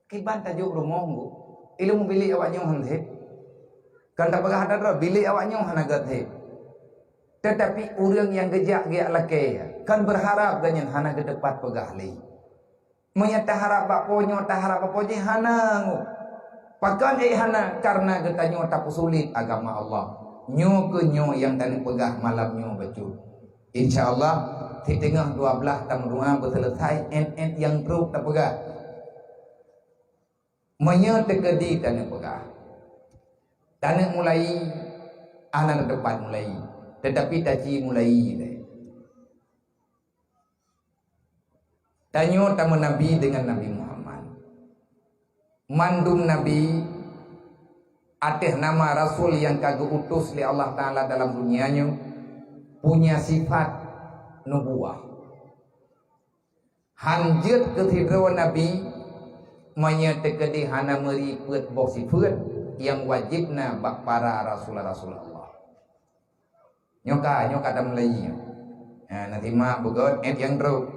kiban tajuk rumahmu ilmu bilik awak nyong hande kan tak bagah ada bilik awak nyong hanagat he tetapi urang yang gejak-gejak lake kan berharap ganyan hana ke depan pegah li menyata harap baponyo ta harap baponyo hanang pakan hana karena getanyo tak sulit agama Allah nyo ke nyo yang tadi pegah malam nyo betul insyaallah di tengah 12 tahun rumah berselesai en yang teruk tak pegah menyetekedi tanah pegah tanah mulai anak depan mulai tetapi taji mulai tanyo tamu Nabi dengan Nabi Muhammad mandum Nabi atas nama Rasul yang kagak utus oleh Allah Ta'ala dalam dunianya punya sifat nubuah. Hanjut ketidakwa Nabi menyatakan hana meriput bok sifat yang wajibna bak para Rasul Allah. Nyoka dalam Melayu. Nanti mak bukan yang teruk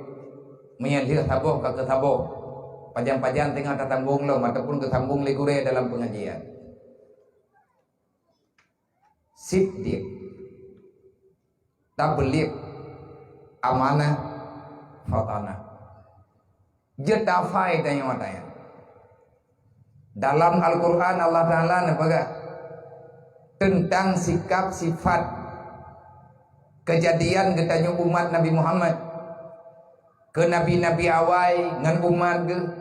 menyalih saboh ke saboh. Pajan-pajan tengah tatambung lo ataupun kesambung legure dalam pengajian. Siddiq, tabligh, amanah, fatanah. Jetafai tanya matanya. Dalam Al-Quran Allah Ta'ala nampakah tentang sikap sifat kejadian getanya umat Nabi Muhammad ke nabi-nabi awai dengan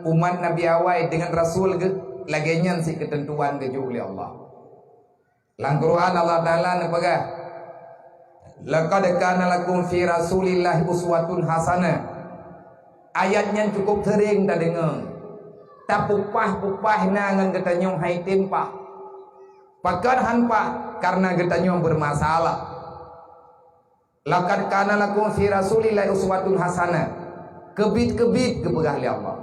umat nabi awai dengan rasul ke laginya si ketentuan ke oleh Allah. Dalam Quran Allah Ta'ala nampakah laqad kana lakum fi Rasulillah uswatun hasanah. Ayatnya cukup sering tak dengar. Tak pupah nangan getanyong hai tempah. Pakan hanpa karena getanyong bermasalah. Laqad kana lakum fi Rasulillah uswatun hasanah. Kebit kepegah oleh Allah.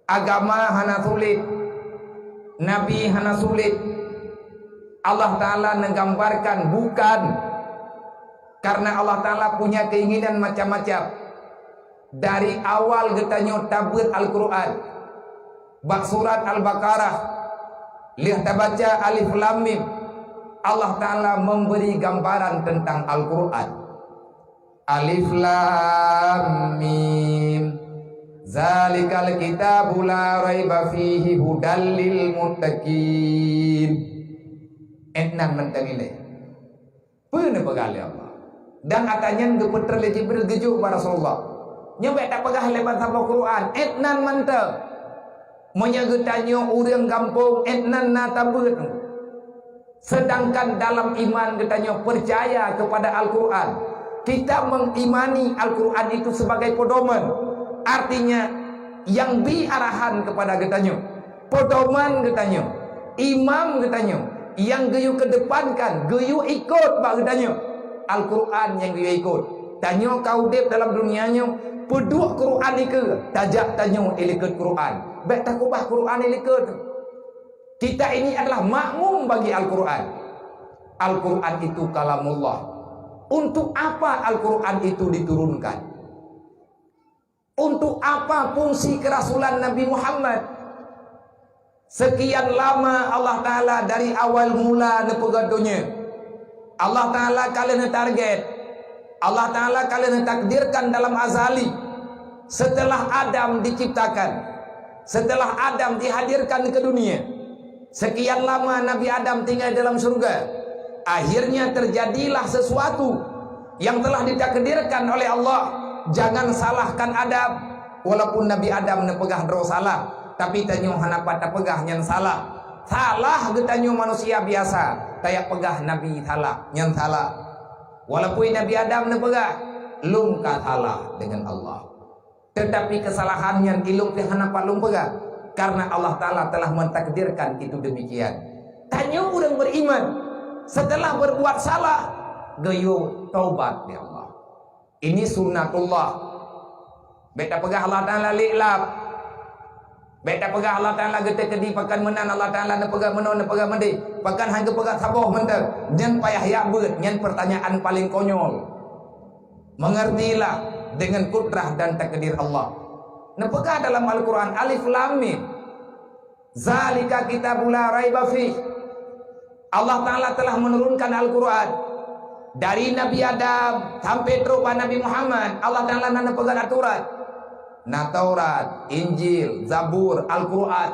Agama hana sulit, Nabi hana sulit. Allah Ta'ala menggambarkan bukan karena Allah Ta'ala punya keinginan macam-macam. Dari awal getanya tabut Al-Quran bak surat Al-Baqarah lihat baca Alif Lam Mim, Allah Ta'ala memberi gambaran tentang Al-Quran. Alif Lam Mim zalikal kitabu la raiba fihi hudal lil muttaqin. Enan mentangile pernah pegali Allah dan katanya geputer le Jibril gejuk para Rasulullah nyampe tak pegah lebat sama Quran etnan mantap menyagetannya orang kampung etnan natabut. Sedangkan dalam iman katanya percaya kepada Al-Quran, kita mengimani Al-Quran itu sebagai pedoman, artinya yang diarahan kepada katanya pedoman katanya imam katanya yang geyu kedepankan geyu ikut bak katanya Al-Quran yang geyu ikut. Tanya kau dep dalam dunianya peduk Quran ke tajak tanya ikut Quran baik tak ubah Quran ikut. Kita ini adalah makmum bagi Al-Quran. Al-Quran itu kalamullah. Untuk apa Al-Quran itu diturunkan? Untuk apa fungsi kerasulan Nabi Muhammad? Sekian lama Allah Ta'ala dari awal mula nepegadonya Allah Ta'ala kalian target, Allah Ta'ala kalian takdirkan dalam azali. Setelah Adam diciptakan, setelah Adam dihadirkan ke dunia, sekian lama Nabi Adam tinggal dalam surga. Akhirnya terjadilah sesuatu yang telah ditakdirkan oleh Allah. Jangan salahkan Adam. Walaupun Nabi Adam nepegah dro salah, tapi tanyo hanapa tak pegah nyan salah. Salah getanyo manusia biasa, kayak pegah Nabi salah, nyan salah. Walaupun Nabi Adam nepegah lungka salah dengan Allah. Tetapi kesalahan yang ilung pi hanapa lung pegah karena Allah Ta'ala telah mentakdirkan itu demikian. Tanya orang beriman setelah berbuat salah geyo taubat ya Allah. Ini sunnatullah. Beta pegah Allah Ta'ala li'lab. Beta pegah Allah Ta'ala gete kedi pakan menan Allah Ta'ala ne pegah menon ne pegah mende. Pakan hangge pegah saboh mentek. Nyen payah ya beut, nyen pertanyaan paling konyol. Mengertilah dengan kudrah dan takdir Allah. Ne pegah dalam Al-Qur'an Alif Lam Mim. Zalika kitabul la raiba fi. Allah Ta'ala telah menurunkan Al-Quran dari Nabi Adam sampai terupa Nabi Muhammad. Allah Ta'ala nana pegang aturan na Taurat, Injil, Zabur, Al-Quran.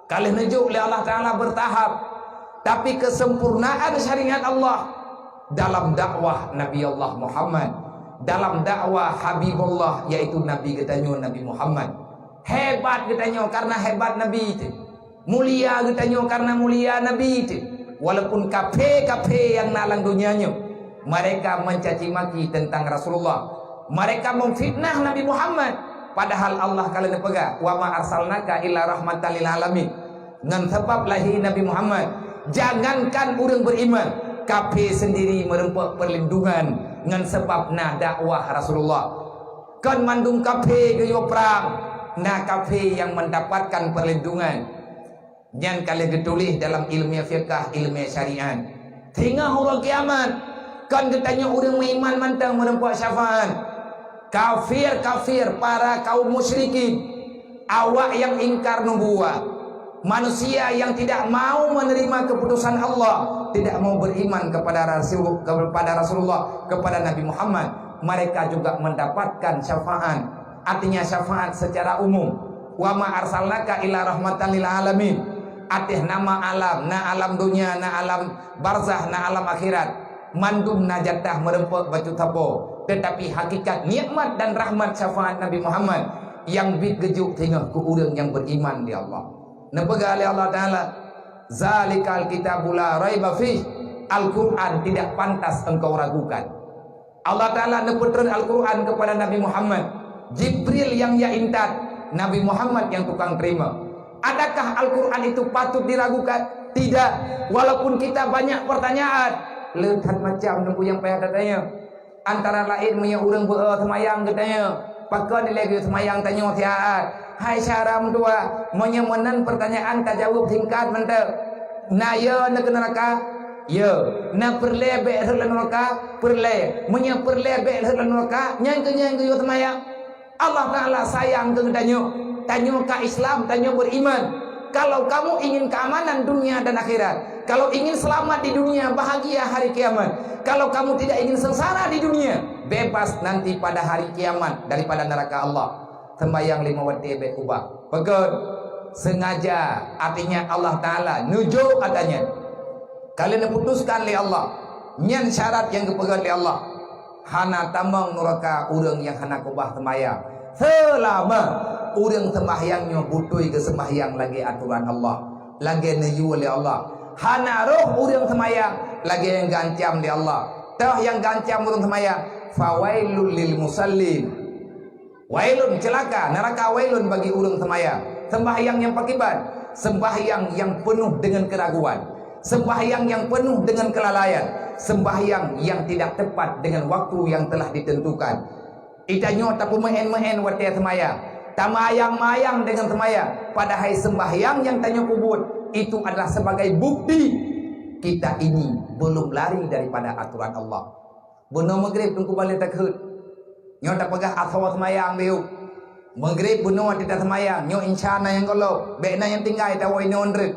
Kalian nejuk oleh Allah Ta'ala bertahap. Tapi kesempurnaan syariat Allah dalam dakwah Nabi Allah Muhammad, dalam dakwah Habibullah, yaitu Nabi katanya Nabi Muhammad. Hebat katanya karena hebat Nabi itu. Mulia katanya karena mulia Nabi itu. Walaupun kafe-kafe yang nalang dunianya, mereka mencaci maki tentang Rasulullah, mereka memfitnah Nabi Muhammad, Padahal Allah kalau nepega wa ma arsalnaka illa rahmatan lil alamin. Ngan sebab lahir Nabi Muhammad, jangankan orang beriman, kafir sendiri merempak perlindungan ngan sebab nah dakwah Rasulullah. Kan mandung kafir geyo perang, nah kafir yang mendapatkan perlindungan. Yang kali ditulis dalam ilmu fiqh, ilmu syariat. Tengah orang kiamat, kan katanya orang beriman mantang merempak syafaat. Kafir-kafir para kaum musyrikin, awak yang ingkar nubuwah, manusia yang tidak mau menerima keputusan Allah, tidak mau beriman kepada Rasulullah, kepada Nabi Muhammad, mereka juga mendapatkan syafaat. Artinya syafaat secara umum. Wa ma arsalnaka illa rahmatan lil alamin. Artinya nama alam, na alam dunia, na alam barzah, na alam akhirat. Mandum najatah merempak baju tapo. Tetapi hakikat nikmat dan rahmat syafaat Nabi Muhammad yang gejuk tengah ke orang yang beriman di Allah. Nepega oleh Allah Ta'ala, zalikal kitabul la raiba fih. Al-Quran tidak pantas engkau ragukan. Allah Ta'ala neputran Al-Quran kepada Nabi Muhammad. Jibril yang ya intat, Nabi Muhammad yang tukang terima. Adakah Al-Quran itu patut diragukan? Tidak. Walaupun kita banyak pertanyaan, lihat macam nunggu yang payah datanya. Antara lain punya orang semayang katanya, pakai lagi semayang tanya tiaat. Hai syaram tua, menyemenan pertanyaan tak jawab tingkat mentek. Na ya nak neraka, ya. Na perlebek dalam neraka, perle. Punya perlebek dalam neraka, nyang yo semayang. Allah Taala sayang ke tanya ke Islam, tanya beriman. Kalau kamu ingin keamanan dunia dan akhirat, kalau ingin selamat di dunia, bahagia hari kiamat, kalau kamu tidak ingin sengsara di dunia, bebas nanti pada hari kiamat daripada neraka Allah, sembahyang 5 waktu baik ubah. Pegon sengaja, artinya Allah Ta'ala nujuk adanya. Kalian putuskan oleh Allah, nyan syarat yang dipegang oleh Allah. Hana tamang neraka orang yang hana kubah sembahyang. Selama orang sembahyangnya butuh ke sembahyang lagi aturan Allah, lagi neju oleh Allah. Hana roh orang sembahyang lagi yang gancam di Allah. Tahu yang gancam orang sembahyang, fawailul lil musallin. Wailun celaka, neraka wailun bagi orang sembahyang. Sembahyang yang pakiban, sembahyang yang penuh dengan keraguan, sembahyang yang penuh dengan kelalaian, sembahyang yang tidak tepat dengan waktu yang telah ditentukan. Itanyo tapu mehen-mehen wate sembahyang, tamayang-mayang dengan sembahyang. Padahal sembahyang yang tanya kubur itu adalah sebagai bukti kita ini belum lari daripada aturan Allah. Bunuh maghrib tunggu balik takut. Nyo tak pegah asal sembahyang biu. Maghrib bunuh tidak sembahyang. Nyo insyana yang kalau, bekna yang tinggal tawai nondre.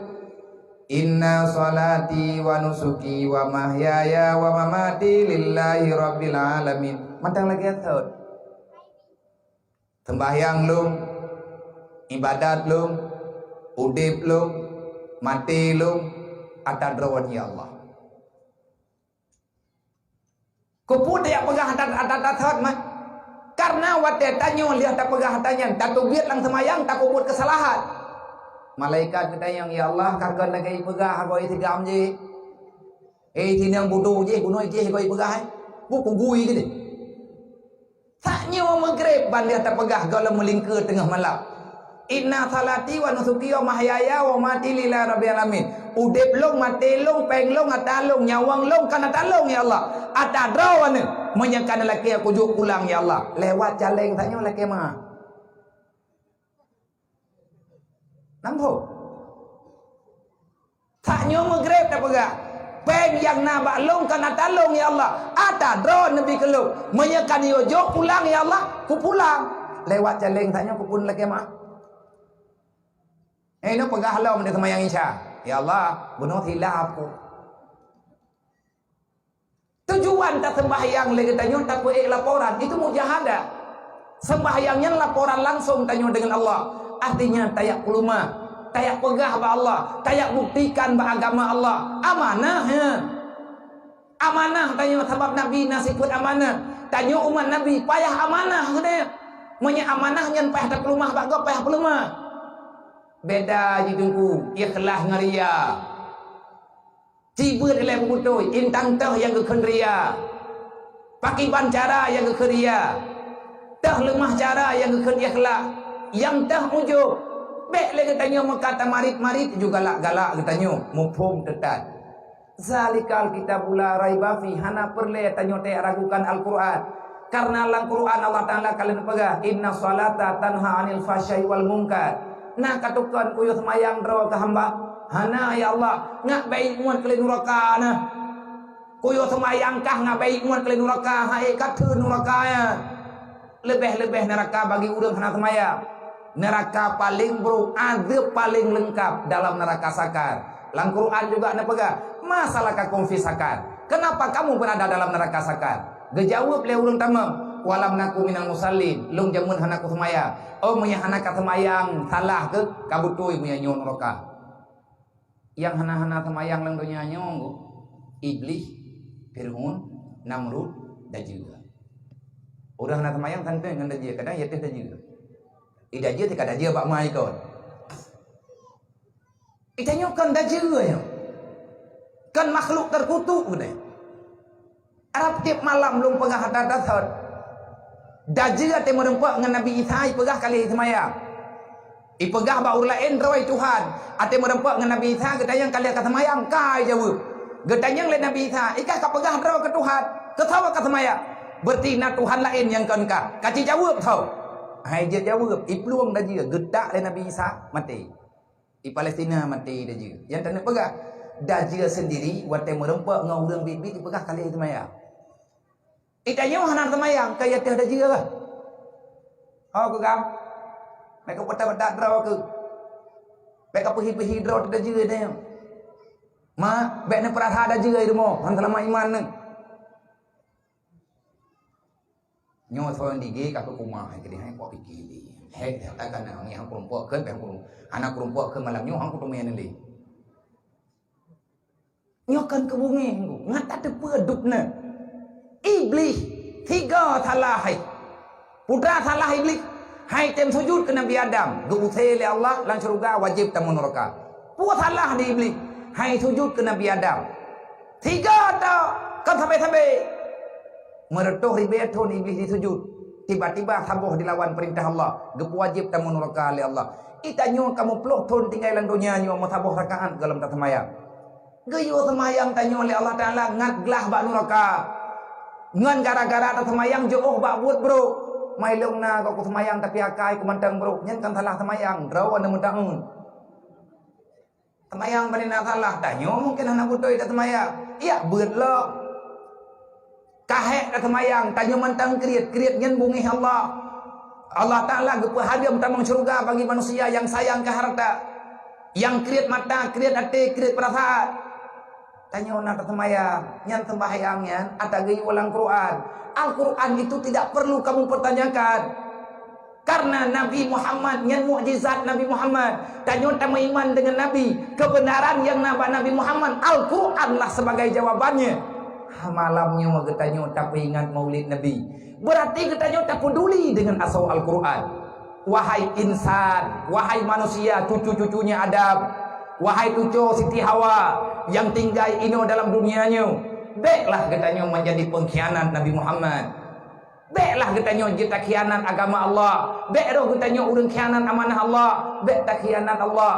Inna salati wa nusuki wa mahyaya wa mamati lillahi rabbil alamin. Matang lagi atur. Sembahyang lum, ibadat lum, udip lum, mati lum, atas drawan ya Allah. Kuput dia pegang atas mah. Karena wate tanyo lihat tak pegang hatanya, tak tubiat lang sembahyang, tak kubut kesalahan. Malaikat kita yang ya Allah kakak lagi pegang agoi tigam je. Tinang bodoh je, bunuh je agoi pegang. Buku gui gini. Taknya maghrib ban dia terpegah galam melingkar tengah malam. Inna salati wa nusuki wa mahyaya wa mati lillahi rabbil alamin. Udip long, mati long, peng long, atalong, nyawang long, kana talong ya Allah. Ada drawan menyakan laki aku juk pulang ya Allah. Lewat jaleng tanya laki mah. Nampak? Taknya maghrib terpegah. Peng yang nabak long kana talong ya Allah. Ada drone Nabi keluk. Menyekan yo jok pulang ya Allah. Ku pulang. Lewat jaleng tanya ku pun lagi mah. Ini pegah halau mendet semayang isya. Ya Allah, bunuh hilaf ku. Tujuan tak sembahyang lagi tanya tak ku laporan itu mujahadah. Sembahyangnya laporan langsung tanya dengan Allah. Artinya tayak kuluma. Tayak pegah ba Allah, tayak buktikan ba agama Allah. Amanah ya. Amanah tanya sebab Nabi nasibut amanah. Tanya umat Nabi payah amanah gede. Menya amanah nyen payah tak pelumah ba go payah pelumah. Beda jidungku ikhlas ngaria. Tiba dalam butuh intang teh yang ke ria. Pakai bancara yang ke ria. tah lemah cara yang keun ikhlas, yang tah ujub. Bek le katanya makata marit-marit juga galak katanya mufhum tetat. Zalikal kitabul la raiba fi hana perle tanyo te ragukan Al-Qur'an. Karena Al-Qur'an Allah Taala kalian pegah inna salata tanha 'anil fahsya'i wal munkar. Nah katukan kuyuh semayang draw ke hamba. Hana ya Allah ngak baik muat kalian neraka nah. Kuyuh semayang kah ngak baik muat kalian neraka hae kateun neraka ya. Lebih-lebih neraka bagi urang hana semayang. Neraka paling buruk, azab paling lengkap dalam neraka sakar. Al-Quran juga nak pegang masalah kakum fi sakar. Kenapa kamu berada dalam neraka sakar? Gejawab le urang tamam, walam naku minal musallin, lung jamun hanaku semayang. Oh munya hanaka semayang salah ke kabutui munya nyon neraka. Yang hana-hana semayang lang dunia nyong Iblis, Fir'aun, Namrud, dan juga. Udah hana semayang tanpa dengan dia kadang ya teh juga. Ida je tika dia bak mai kon. Ita nyokan dah je ya. Kan makhluk terkutuk ni. Arab tiap malam lung pegah hadat-hadat. Dah je ate merempak dengan Nabi Isa pegah kali semayang. Ipegah bak urlain rawai Tuhan. Ate merempak dengan Nabi Isa getayang kali ka semayang kai jawab. Getayang le Nabi Isa, ikah ka pegah rawa ke Tuhan. Ketawa ka semayang. Berarti na Tuhan lain yang kan ka. Kaci jawab tau. Hai dia jawab, ipluang dah je, gedak le Nabi Isa mati. Di Palestina mati dah je. Yang tak nak pegah, dah je sendiri, watai merempak ngau urang bibit dipegah kali semayang. Itanya hanan semayang, kaya teh dah je lah. Oh ke gam? Mereka petak-petak draw ke? Mereka pergi-pergi draw dah je dah. Ma, baik nak perhati dah je itu mo, han selama iman ni. Nyo soal dige kakak kumah ke dia kau fikir ni. Hei katakan nak ni hang perempuan ke anak perempuan ke malam nyo hang kutumen ni. Nyo kan kebungi ngata depa dupna. Iblis tiga salah hai. Putra salah iblis. Hai tem sujud ke Nabi Adam. Geusai le Allah lang syurga wajib tamun neraka. Putra salah di iblis. Hai sujud ke Nabi Adam. Tiga tau kan sampai-sampai meretuh ribeton iblis di sujud. Tiba-tiba sabuh dilawan perintah Allah. Gepu wajib tamun neraka oleh Allah. Itanyo kamu peluh ton tinggalan dunia nyo mau sabuh rakaat dalam tak semayang. Geyo semayang tanyo oleh Allah Taala ngadglah bak neraka. Ngan gara-gara tak semayang jauh bak buat bro. Mai long na kau semayang tapi akai ku mantang bro. Nyen kan salah semayang. Draw anda mutang. Semayang bani nak salah tanyo mungkin anak butoi tak semayang. Iya betlok. Kahek dah semayang, tanya mentang kriat nyen bungi Allah. Allah Ta'ala hadiah tamang syurga bagi manusia yang sayang ke harta. Yang kriat mata, kriat hati, kriat perasaan. Tanya nak semayang, nyen sembahyangnya ada gaya ulang Quran. Al-Quran itu tidak perlu kamu pertanyakan. Karena Nabi Muhammad, nyen mukjizat Nabi Muhammad. Tanya tamu iman dengan Nabi. Kebenaran yang Nabi Muhammad, Al-Quran lah sebagai jawabannya. Malamnya getanya tak ingat maulid Nabi. Berarti getanya tak peduli dengan asal Al-Quran. Wahai insan, wahai manusia, cucu-cucunya Adam, wahai cucu Siti Hawa yang tinggal ino dalam dunianya, baiklah getanya menjadi pengkhianat Nabi Muhammad. Baiklah getanya kita khianat agama Allah. Baiklah getanya urang khianat amanah Allah. Baik tak khianat Allah.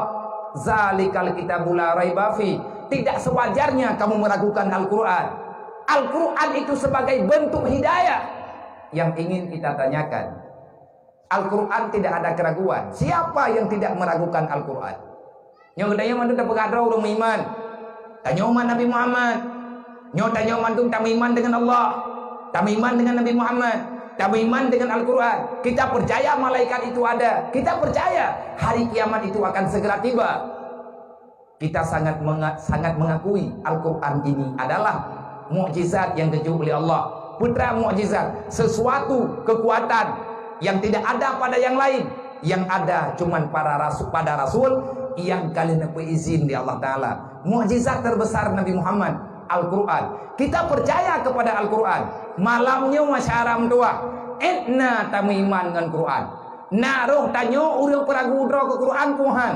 Zalikal kitabul la raiba fi. Tidak sewajarnya kamu meragukan Al-Quran. Al-Quran itu sebagai bentuk hidayah. Yang ingin kita tanyakan, Al-Quran tidak ada keraguan. Siapa yang tidak meragukan Al-Quran? Yang kedanya mantu tak berkata orang iman. Tanya umat Nabi Muhammad. Nyo tanya mantu tak iman dengan Allah, tak iman dengan Nabi Muhammad, tak iman dengan Al-Quran. Kita percaya malaikat itu ada. Kita percaya hari kiamat itu akan segera tiba. Kita sangat mengakui Al-Quran ini adalah mukjizat yang ditunjuk oleh Allah. Putra mukjizat, sesuatu kekuatan yang tidak ada pada yang lain. Yang ada cuman pada rasul yang kalian dapat izin di Allah Taala. Mukjizat terbesar Nabi Muhammad, Al-Quran. Kita percaya kepada Al-Quran. Malamnya masyaram tua. Etna tamiman dengan Quran. Naruh tanyo urang peragu dro ke Quran Tuhan.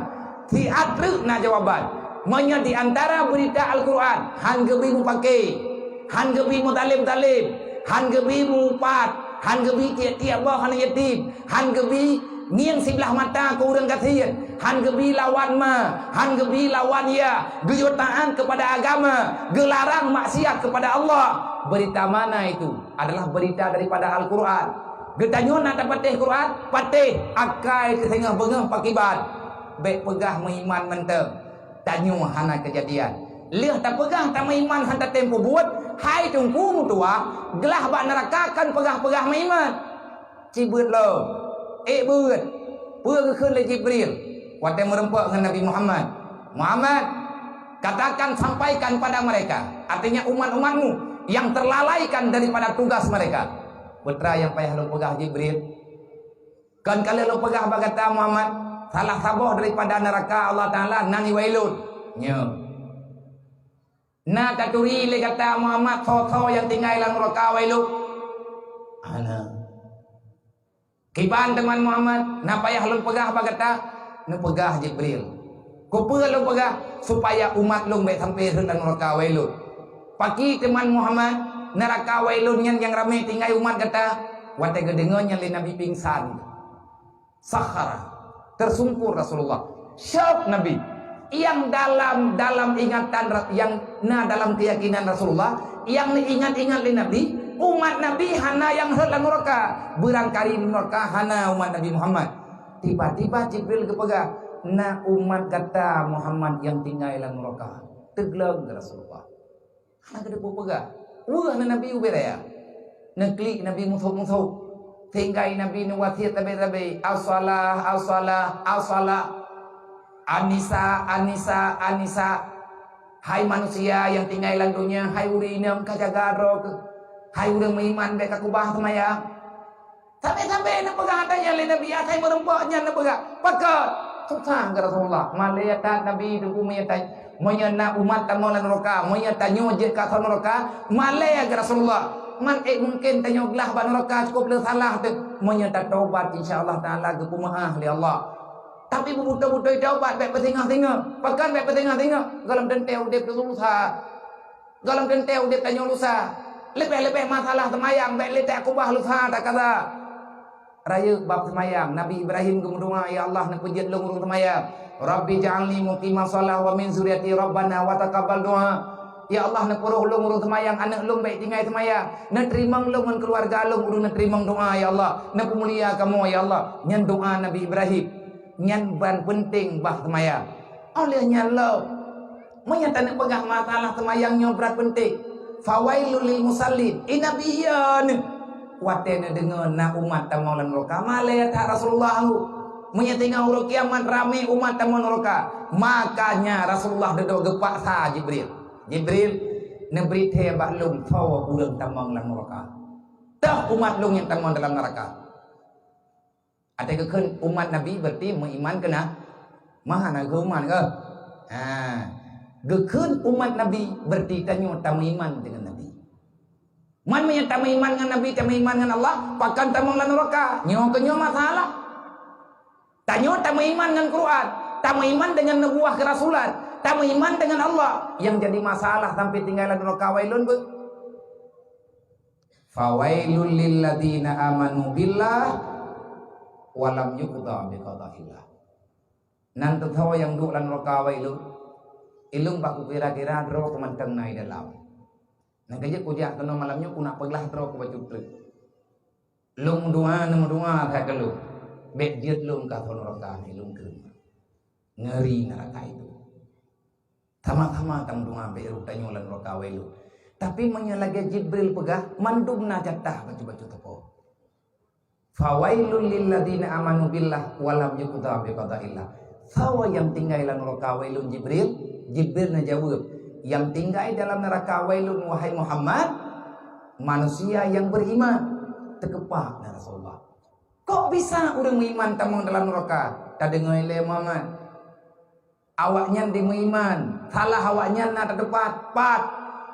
Si atru na jawaban. Monya di antara berita Al-Quran, han gebi mu pakai, han gebi mu talim, han gebi mu pat, Han gebi tiap-tiap bah han yatim. Han gebi nghiêng sebelah mata ke orang kasihan. Han gebi lawan han gebi lawan ya. Geyo taat kepada agama, gelarang maksiat kepada Allah. Berita mana itu? Adalah berita daripada Al-Quran. Getanyo nak dapat Quran, patih akai ke tengah bengah pakibat. Baik pegah mengiman menteng. Tanyo hana kejadian. Lihat tak pegang tak mengiman hantar tempo buat. Hai tungku mutua, gelah bak neraka kan pegah-pegah mengiman. Cibut lo. Buat. Pura ke le Jibril. Waktu merempak dengan Nabi Muhammad. Muhammad, katakan sampaikan pada mereka. Artinya umat-umatmu yang terlalaikan daripada tugas mereka. Putra yang payah lo pegah Jibril. Kan kalau lo pegah berkata Muhammad, salah sabah daripada neraka Allah Ta'ala nani wailun. Nyo. Nah taturi le kata Muhammad so yang tinggal dalam neraka wailun. Ana. Kiban teman Muhammad, nak payah lo pegah berkata, nak pegah Jibril. Ko lo pegah supaya umat lo baik sampai dalam neraka wailun. Pagi teman Muhammad, neraka wailun yang ramai tinggal umat kata, wate gedengonya le Nabi pingsan. Sakhara, tersungkur Rasulullah. Syok Nabi yang dalam ingatan dalam keyakinan Rasulullah, yang ingat-ingat le Nabi, umat Nabi hana yang dalam neraka, berangkali neraka hana umat Nabi Muhammad. Tiba-tiba Jibril kepegang, na umat kata Muhammad yang tinggal dalam neraka. Teglang Rasulullah. Hana kada pegang. Wah na Nabi uberaya. Neklik Nabi musuh-musuh. Tinggal Nabi nuwasiat tabe-tabe. As-salah, as-salah, as-salah. Anisa, Anisa, Anisa. Hai manusia yang tinggal dalam dunia, hai urinam kajaga rok. Hai urang beriman baik aku bah semaya. Sampai-sampai nak pegang hatanya le Nabi, atai merempaknya nak pegang. Pakat. Susah ke Rasulullah. Malaikat Nabi itu menyatakan, menyana umat tamu lan neraka, menyatanyo je ka neraka, malai ke Rasulullah. Mungkin tanyo gelah ban neraka cukup le salah tu. Menyata taubat insyaallah taala ke pumaah li Allah. Tapi bebuta-buta taubat baik petengah-tengah. Pakan baik petengah-tengah. Galam denteu udip lusa. Galam denteu udip tanyo lusa. Lebih-lebih masalah semayang baik letak kubah lusa tak kata. Raya bab semayang Nabi Ibrahim berdoa, ya Allah nak pejit lu urung semayang. Rabbi ja'alni muqimas shalah wa min zurriyyati rabbana wa taqabbal doa. Ya Allah nak puruh lu urung semayang, anak lu baik tinggal semayang. Nak terima lu dengan keluarga lu urung nak terima doa ya Allah. Nak mulia kamu ya Allah. Nyan doa Nabi Ibrahim. Nyan ban penting bah semayang. Olehnya lu menyata nak pegang masalah semayangnya berat penting. Fawailul lil musallin. Inabiyan. Watena dengan nak umat tamu lan neraka. Malaikat Rasulullah menyatakan hari kiamat ramai umat tamu neraka. Makanya Rasulullah duduk gepak sa Jibril. Jibril neberi teh baklum fawa urang tamu lan neraka. Tah umat lung yang tamu dalam neraka. Ada kekan umat Nabi berarti mengiman kena mahana ke umat ke? Gekeun umat Nabi berarti tanyo tamu iman dengan Nabi. Man menyatakan iman dengan Nabi, tamu iman dengan Allah, pakan tamu lan neraka. Nyo kenyo masalah. Tanyo tamu iman dengan Quran, tamu iman dengan nubuah kerasulan, tamu iman dengan Allah. Yang jadi masalah sampai tinggalan neraka wailun be. Fawailul lil ladzina amanu billah wa lam yuqda bi qada'illah. Nan tetawa yang duk lan neraka wailun. Ilung baku kira-kira dro kemanteng nai dalam. Nang kerja kujak kena malamnya ku nak pegelah dro ku baju truk. Lung doa tak kelu. Bek diet lung ka neraka ni lung ke. Ngeri neraka itu. Sama-sama tang doa be rutanyo lan neraka wailu. Tapi menyalage Jibril pegah mandumna jatah baju-baju tepo. Fawailul lil ladzina amanu billah wa lam yuqda bi qada'illah. Sawa yang tinggal dalam neraka wailun Jibril. Jibril na jawab, yang tinggal dalam neraka wailun wahai Muhammad, manusia yang beriman. Terkepak na Rasulullah. Kok bisa orang beriman tamu dalam neraka? Tak dengar le Muhammad. Awaknya di beriman, salah awaknya na terdepat, pat.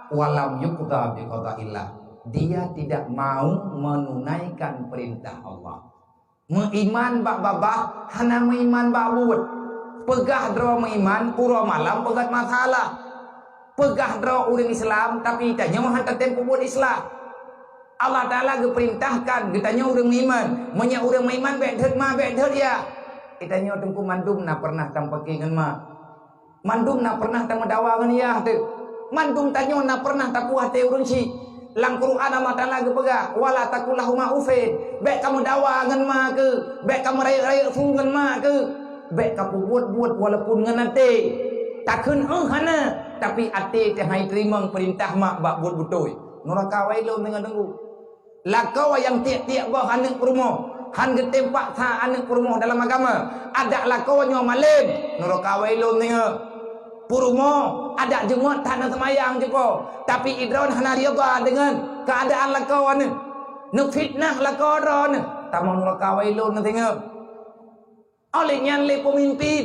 Walam yuqda bi qada'illah. Dia tidak mau menunaikan perintah Allah. Mengiman bak babah, hana mengiman bak buat. Pegah draw mengiman, pura malam pegat masalah. Pegah draw orang Islam, tapi tanya mahan tempo buat Islam. Allah Ta'ala perintahkan ditanya orang iman, menya orang iman baik ya. Ditanya tengku mandum na pernah tampaki ngan ma. Mandum na pernah tamu dawa ngan ya tu. Mandum tanya na pernah tak puas te urang si. Lang Quran Allah Ta'ala pega wala takulahuma ufid. Baik kamu dawa ngan ma ke, baik kamu raya-raya fu ngan ma ke. Baik kamu buat walaupun ngan ate. Takun hana tapi ate teh hai terima perintah mak bak buat butoi. Neraka wailun dengan dengu. Lakau yang tiap-tiap bah anak perumoh, han getempak tha anak perumoh dalam agama. Ada lakau nyo malim, neraka wailun dengan perumoh. Ada jemaat tanah semayang jeko, tapi idron hana rida dengan keadaan lakau ane. Nuk fitnah lakau ron, tamang neraka wailun dengan. Olehnya le pemimpin,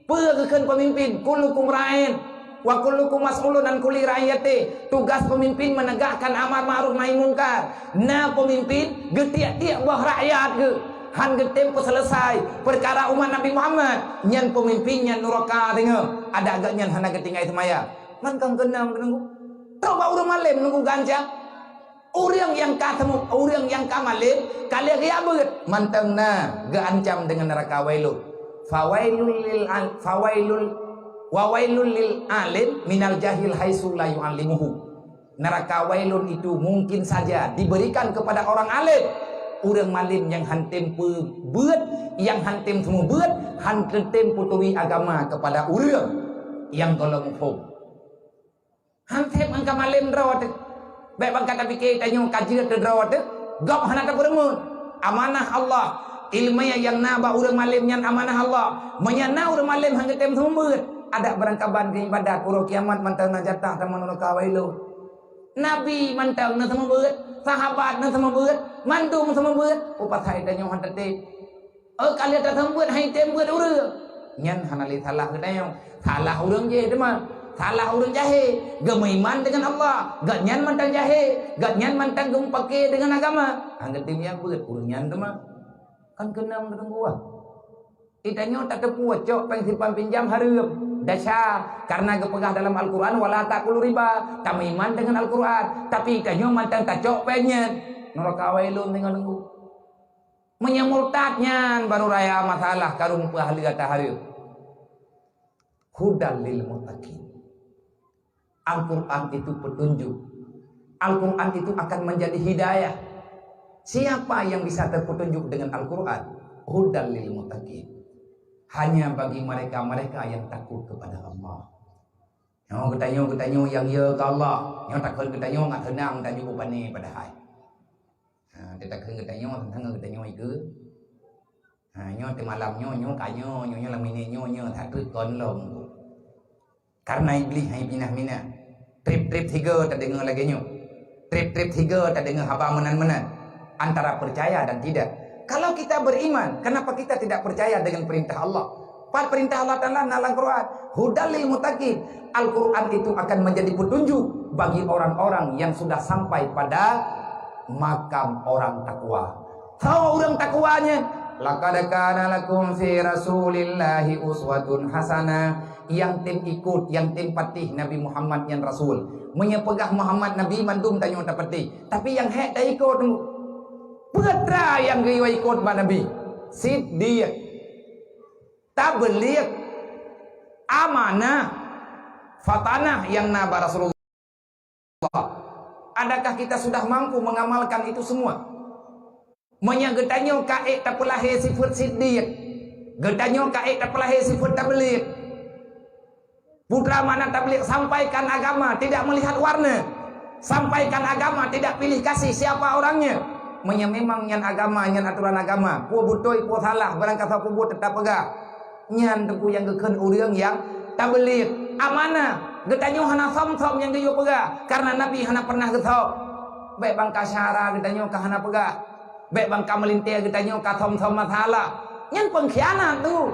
pegekeun pemimpin, kullukum ra'in wa kullukum mas'ulun an kulli ra'iyati. Tugas pemimpin menegakkan amar ma'ruf nahi munkar. Nah pemimpin getiak-tiak bah rakyat ke han getempo selesai perkara umat Nabi Muhammad nyan pemimpin nyan neraka dengar ada agak nyan hana getingai semaya man kang kenang menunggu coba urang malim menunggu gancang urang yang katemu urang yang kamalim kalian dia beut mantengna geancam dengan neraka wailun fawailul wawailul lil alim minal jahil haitsu la yu'allimuhu. Neraka wailun itu mungkin saja diberikan kepada orang alim. Urang malim yang hantem beut, yang hantem semua beut, hantem putui agama kepada urang yang kalau mufhum. Hantem angka malim drawat. Baik bang kata fikir tanya kajian te drawat. Gap hana ta beremun. Amanah Allah. Ilmiah yang naba urang malim yang amanah Allah. Menyana urang malim hantem semua beut. Ada berangkaban ke ibadat pura kiamat mantau na jatah sama neraka wailu. Nabi mantau na sama beut, sahabat na sama beut, mandum sama beut. Upat hai danyo hantate. Kalian tak sama beut hai tem beut urang. Nyan hanali salah kedayo. Salah urang je teman. Salah urang jahe. Gemaiman dengan Allah. Gak nyan mantang jahe. Gak nyan mantang gumpake dengan agama. Angkat tim yang beut urang nyan teman. Kan kenam dengan gua. Itanyo tak tepuat cok peng simpan pinjam hareup. Dasar karena kepegah dalam Al-Quran wala takul riba kami iman dengan Al-Quran tapi kanyo mantan tacok penyen neraka wailun dengan nunggu menyamurtatnya baru raya masalah karung ahli kata hari hudal lil muttaqin. Al-Quran itu petunjuk, Al-Quran itu akan menjadi hidayah. Siapa yang bisa terpetunjuk dengan Al-Quran? Hudal lil muttaqin. Hanya bagi mereka-mereka yang takut kepada Allah. Yang ketanya yang ya ke Allah. Yang takut ketanya nggak tenang dan juga pani pada hai. Dia takut ketanya tentang ketanya itu. Nyo di malam nyo kanyo nyo lamine nyo takut konlong. Karena iblis hai minah. Trip 3 tak dengar lagi nyo. Trip 3 tak dengar haba menan. Antara percaya dan tidak. Kalau kita beriman, kenapa kita tidak percaya dengan perintah Allah? Perintah Allah Ta'ala dalam Quran, hudal lil muttaqin. Al-Quran itu akan menjadi petunjuk bagi orang-orang yang sudah sampai pada makam orang takwa. Tahu orang takwanya? Laqad kana lakum fi Rasulillahi uswatun hasanah. Yang tim ikut, yang tim patih Nabi Muhammad yang Rasul. Menyepegah Muhammad Nabi mandum tanya tak patih. Tapi yang hek tak ikut putra yang riwa ikut Nabi Siddiq, Tabligh, amanah, fatanah yang naba Rasulullah. Adakah kita sudah mampu mengamalkan itu semua? Menyagetanyo kae tapulahe sifat Siddiq, getanyo kae tapulahe sifat Tabligh. Putra mana Tabligh sampaikan agama tidak melihat warna, sampaikan agama tidak pilih kasih siapa orangnya. Memang nyan agama, nyan aturan agama. Pu butoi, pu salah, barang kata pu but tetap pegah. Nyan tepu yang geken urang yang Tabligh, amanah. Getanyo hana som-som yang geyo pegah. Karena Nabi hana pernah getho. Baik bang kasyara getanyo ka hana pegah. Baik bang kamelintir getanyo ka som-som masalah. Nyan pengkhianat tu.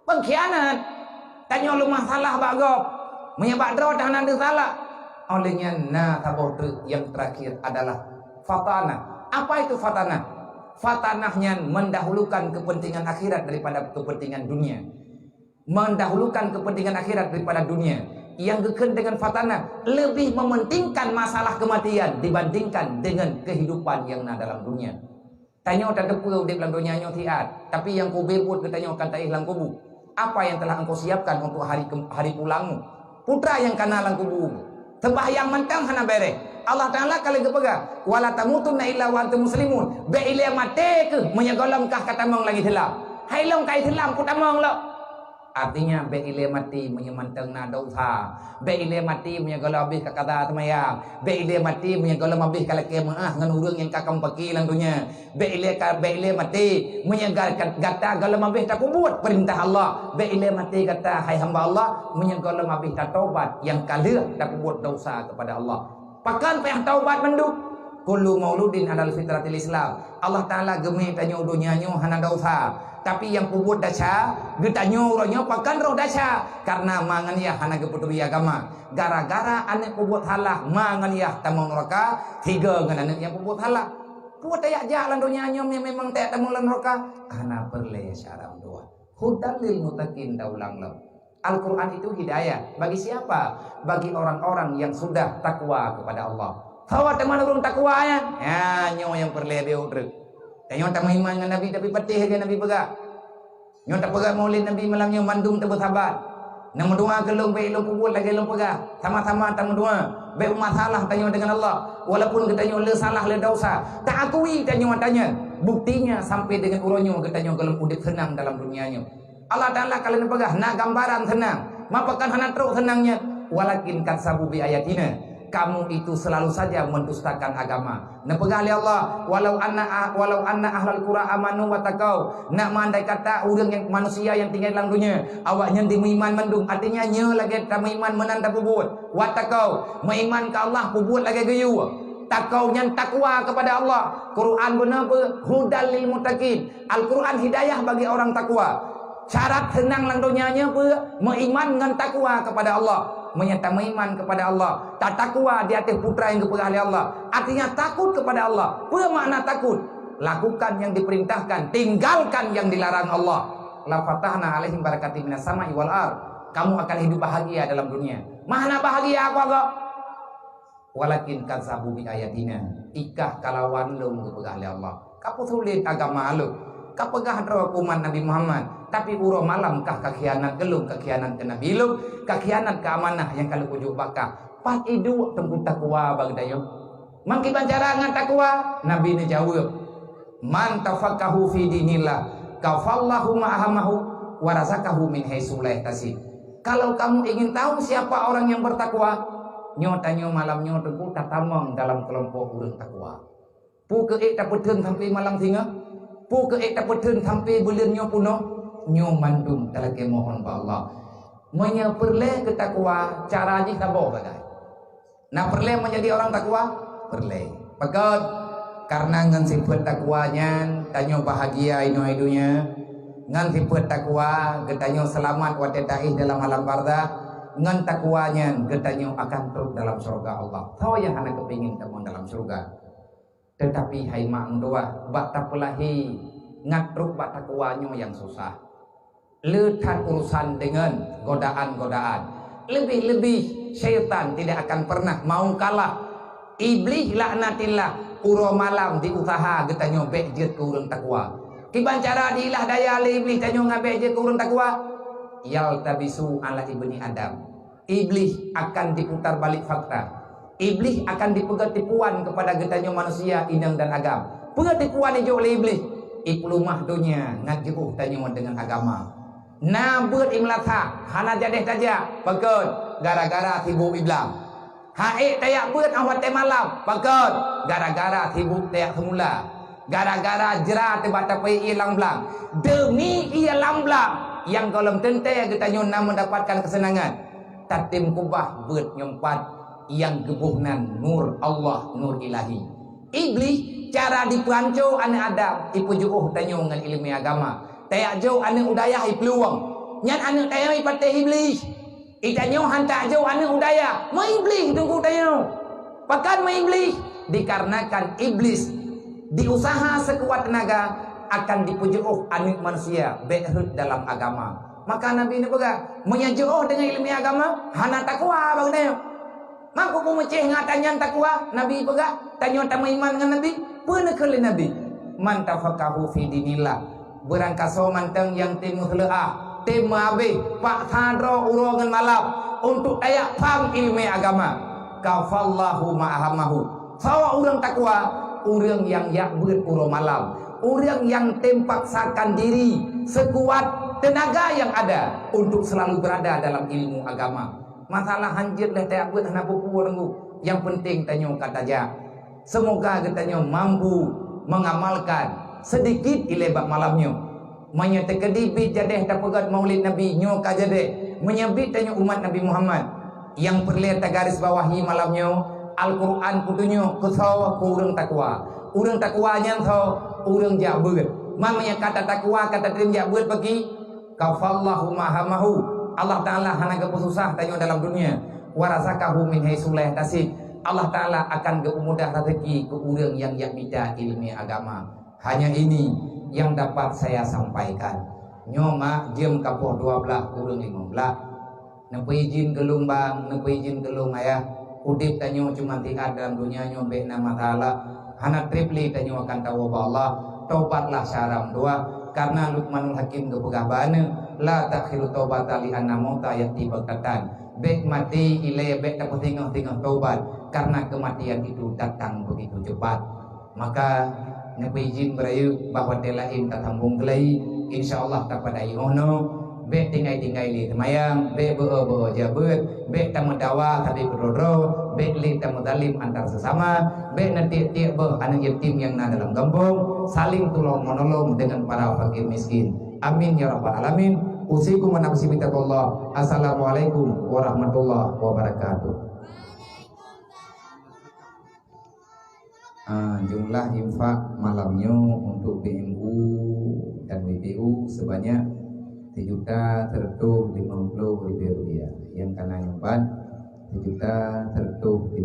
Pengkhianat. Tanyo lu masalah bagop. Menyebab drot hana ada salah. Olehnya nah tabor yang terakhir adalah fatanah. Apa itu fatanah? Fatanahnya mendahulukan kepentingan akhirat daripada kepentingan dunia. Mendahulukan kepentingan akhirat daripada dunia. yang gekun dengan fatana lebih mementingkan masalah kematian dibandingkan dengan kehidupan yang na dalam dunia. Tanya tak depa di dalam dunia nyo tiat, tapi yang kau bebut katanya akan tak hilang kubu. Apa yang telah engkau siapkan untuk hari pulangmu? Putra yang kana lang kubu. Sembahyang mentang hana bere. Allah Taala kalau gepega, wala tamutunna illa wa antum muslimun. Be ile mate ke menyegolamkah kata mong lagi telam. Hai long kai telam ku tamong lo. Artinya be ile mati menyemantang na dosa, be ile mati menyegolam habis kata temayang, be ile mati menyegolam habis kalau kemaah ngan urang yang kakam paki lang dunia, be ile mati menyegar kata galam habis tak kubut perintah Allah, be ile mati kata hai hamba Allah menyegolam habis tak taubat yang kalah tak kubut dosa kepada Allah. Pakan payah taubat menduk. Kullu mauludin alal fitratil Islam. Allah Taala gemih tanyo dunia nyo hana dosa. Tapi yang pubut daca, getanyo uronyo pakan roh daca. Karena mangan ya hana geputuri agama. Gara-gara anak pubut halah mangan ya tamang neraka. Tiga dengan anak yang pubut halah. Pubut tayak jalan dunia nyo memang tayak tamang neraka. Karena perle syaram dua. Hudal lil mutakin daulang lam. Al-Quran itu hidayah. Bagi siapa? Bagi orang-orang yang sudah takwa kepada Allah. Tahu teman orang takwa ya? Ya, nyo yang perle dia utrek. Nyo tak iman dengan Nabi tapi patih aja Nabi pegak. Nyo tak pegak maulid Nabi malam nyo mandung tak bersahabat. Nama doa gelung baik lo kubur lagi lo pegak. Sama-sama tak doa. Baik masalah tanya dengan Allah. Walaupun kita nyo le salah le dosa. Tak akui tanya. Buktinya sampai dengan uronyo kita nyo gelung udip senang dalam dunianya. Allah Ta'ala kalian pegah nak gambaran senang. Mapakan hana teruk senangnya. Walakin katsabu bi ayatina. Kamu itu selalu saja mendustakan agama. Nepegah oleh Allah, walau anna ahlal qura amanu wa taqau. Nak mandai kata orang yang manusia yang tinggal dalam dunia, awaknya diiman mendung, artinya nya lagi tak iman menanda pubut. Wa taqau, meiman ke Allah pubut lagi geyu. Takau yang takwa kepada Allah. Quran guna apa? Hudal lil muttaqin. Al-Quran hidayah bagi orang takwa. Syarat senang lang dunianya apa? Meiman dengan takwa kepada Allah. Menyata meiman kepada Allah. Tak takwa di atas putra yang kepada Allah. Artinya takut kepada Allah. Apa makna takut? Lakukan yang diperintahkan, tinggalkan yang dilarang Allah. La fatahna alaihim barakatin minas sama'i wal ard. Kamu akan hidup bahagia dalam dunia. Mana bahagia aku agak? Walakin kadzabu bi ayatina. Ikah kalawan lu kepada Allah. Kapu sulit agama lu. Kapegah hukuman Nabi Muhammad. Tapi uro malam kah kakhianat gelung, kakhianat ke Nabi lu, kakhianat ke amanah yang kalau ujuk bakah. Pat idu tempuh takwa bang dayo. Mangki bancara ngan takwa, Nabi ni jawab. Man tafaqahu fi dinillah, kafallahu ma'ahamahu wa razaqahu min haitsu la yahtasib. Kalau kamu ingin tahu siapa orang yang bertakwa, nyotanyo malam nyotu tatamong dalam kelompok orang takwa. Pu ke tak petun sampai malam singa, pu ke tak petun sampai bulan nyo puno. Nyo mandum talake mohon ba Allah menya perle ketakwa cara ni tabo bagai na perle menjadi orang takwa perle pegot karena ngan sifat takwanya tanyo bahagia ino hidunya ngan sifat takwa getanyo selamat wa taih dalam alam barzakh ngan takwanya getanyo akan terus dalam surga Allah tahu yang anak kepingin temu dalam surga tetapi hai mak doa bak tapelahi ngatruk bak takwanyo yang susah. Letak urusan dengan godaan-godaan. Lebih-lebih syaitan tidak akan pernah mau kalah. Iblis laknatillah uro malam diusaha getanyo bejet ke urang takwa. Kiban cara diilah daya le iblis tanyo ngabe je ke urang takwa. Yal tabisu ala ibni Adam. Iblis akan diputar balik fakta. Iblis akan dipegat tipuan kepada getanyo manusia indang dan agam. Pegat tipuan ijo oleh iblis. Iplumah dunia ngajuh tanyo dengan agama. Na beut imlatha hana jadeh taja pekot gara-gara sibuk iblam haik tayak beut awat te malam pekot gara-gara sibuk tayak semula gara-gara jera te batapai ilang blang demi ia lamblang yang kolom tente kita nyuna mendapatkan kesenangan tatim kubah beut nyempat yang gebuhnan nur Allah nur ilahi iblis cara dipanco anak Adam ipujuh tanyo ngan ilmu agama tayak jauh anak udaya peluang nyan anak tayak ipateh iblis itanyo hantak jauh anak udaya ma iblis tunggu tayo pakan ma iblis dikarenakan iblis diusaha sekuat tenaga akan dipujuh anak manusia behut dalam agama Maka Nabi ni pegang menyajoh dengan ilmu agama, hana takwa bang dia. Mampu ku meceh ngatanya takwa, Nabi pegang tanya tamu iman dengan Nabi, pernah kali Nabi. Man tafaqahu fi dinillah. Berangkaso manteng yang timu heleah, timu habis, pak thadro urongan malam untuk ayak faham ilmu agama. Kafallahu ma'ahamahu. Sawa orang takwa, orang yang yakbet uro malam, orang yang tempaksakan diri sekuat tenaga yang ada untuk selalu berada dalam ilmu agama. Masalah hanjir dah tak buat nak pupu dengu. Yang penting tanya kata aja. Semoga katanya mampu mengamalkan sedikit ilebak malamnya. Manya terkedibit jadeh tak pegat maulid Nabi nyo ka jadeh. Menyabit tanya umat Nabi Muhammad yang perlihat garis bawahi malamnya Al-Quran putunya kesawa ku urang takwa. Urang takwanya tho urang jabut. Mamanya kata takwa kata terim jabut bagi kafallahu mahamahu. Allah Ta'ala hana kepususah tanya dalam dunia. Warazakahu min haitsu la yahtasib. Allah Ta'ala akan kemudah rezeki ke urang yang yakmida ilmu agama. Hanya ini yang dapat saya sampaikan. Nyoma jam kapoh 12 kurang 15. Nepa izin gelung bang, nepa izin gelung ayah. Udip tanyo cuma tiada dalam dunia nyombe nama Ta'ala. Hana tripli tanyo akan tahu Allah. Taubatlah syaram doa. Karena Luqmanul Hakim kepegabana. La takhiru taubata li anna mauta yati baghtatan. Bek mati ilai bek tak tinggal taubat. Karena kematian itu datang begitu cepat. Maka nepa izin berayu bahwa telain tak sambung kelai. InsyaAllah tak pada ihono. Bek tinggai li temayang, bek beo jabut, bek tamu dawa tapi berdoro, bek li tamu dalim antar sesama, bek nanti tiap anak yatim yang ada dalam kampung, saling tolong menolong dengan para fakir miskin. Amin ya rabbal alamin. Usikum wa nafsi bitaqullah. Assalamualaikum warahmatullahi wabarakatuh. Jumlah infak malamnya untuk BMU dan WPU sebanyak 7.150.000 rupiah. Yang kanan 4 7.150.000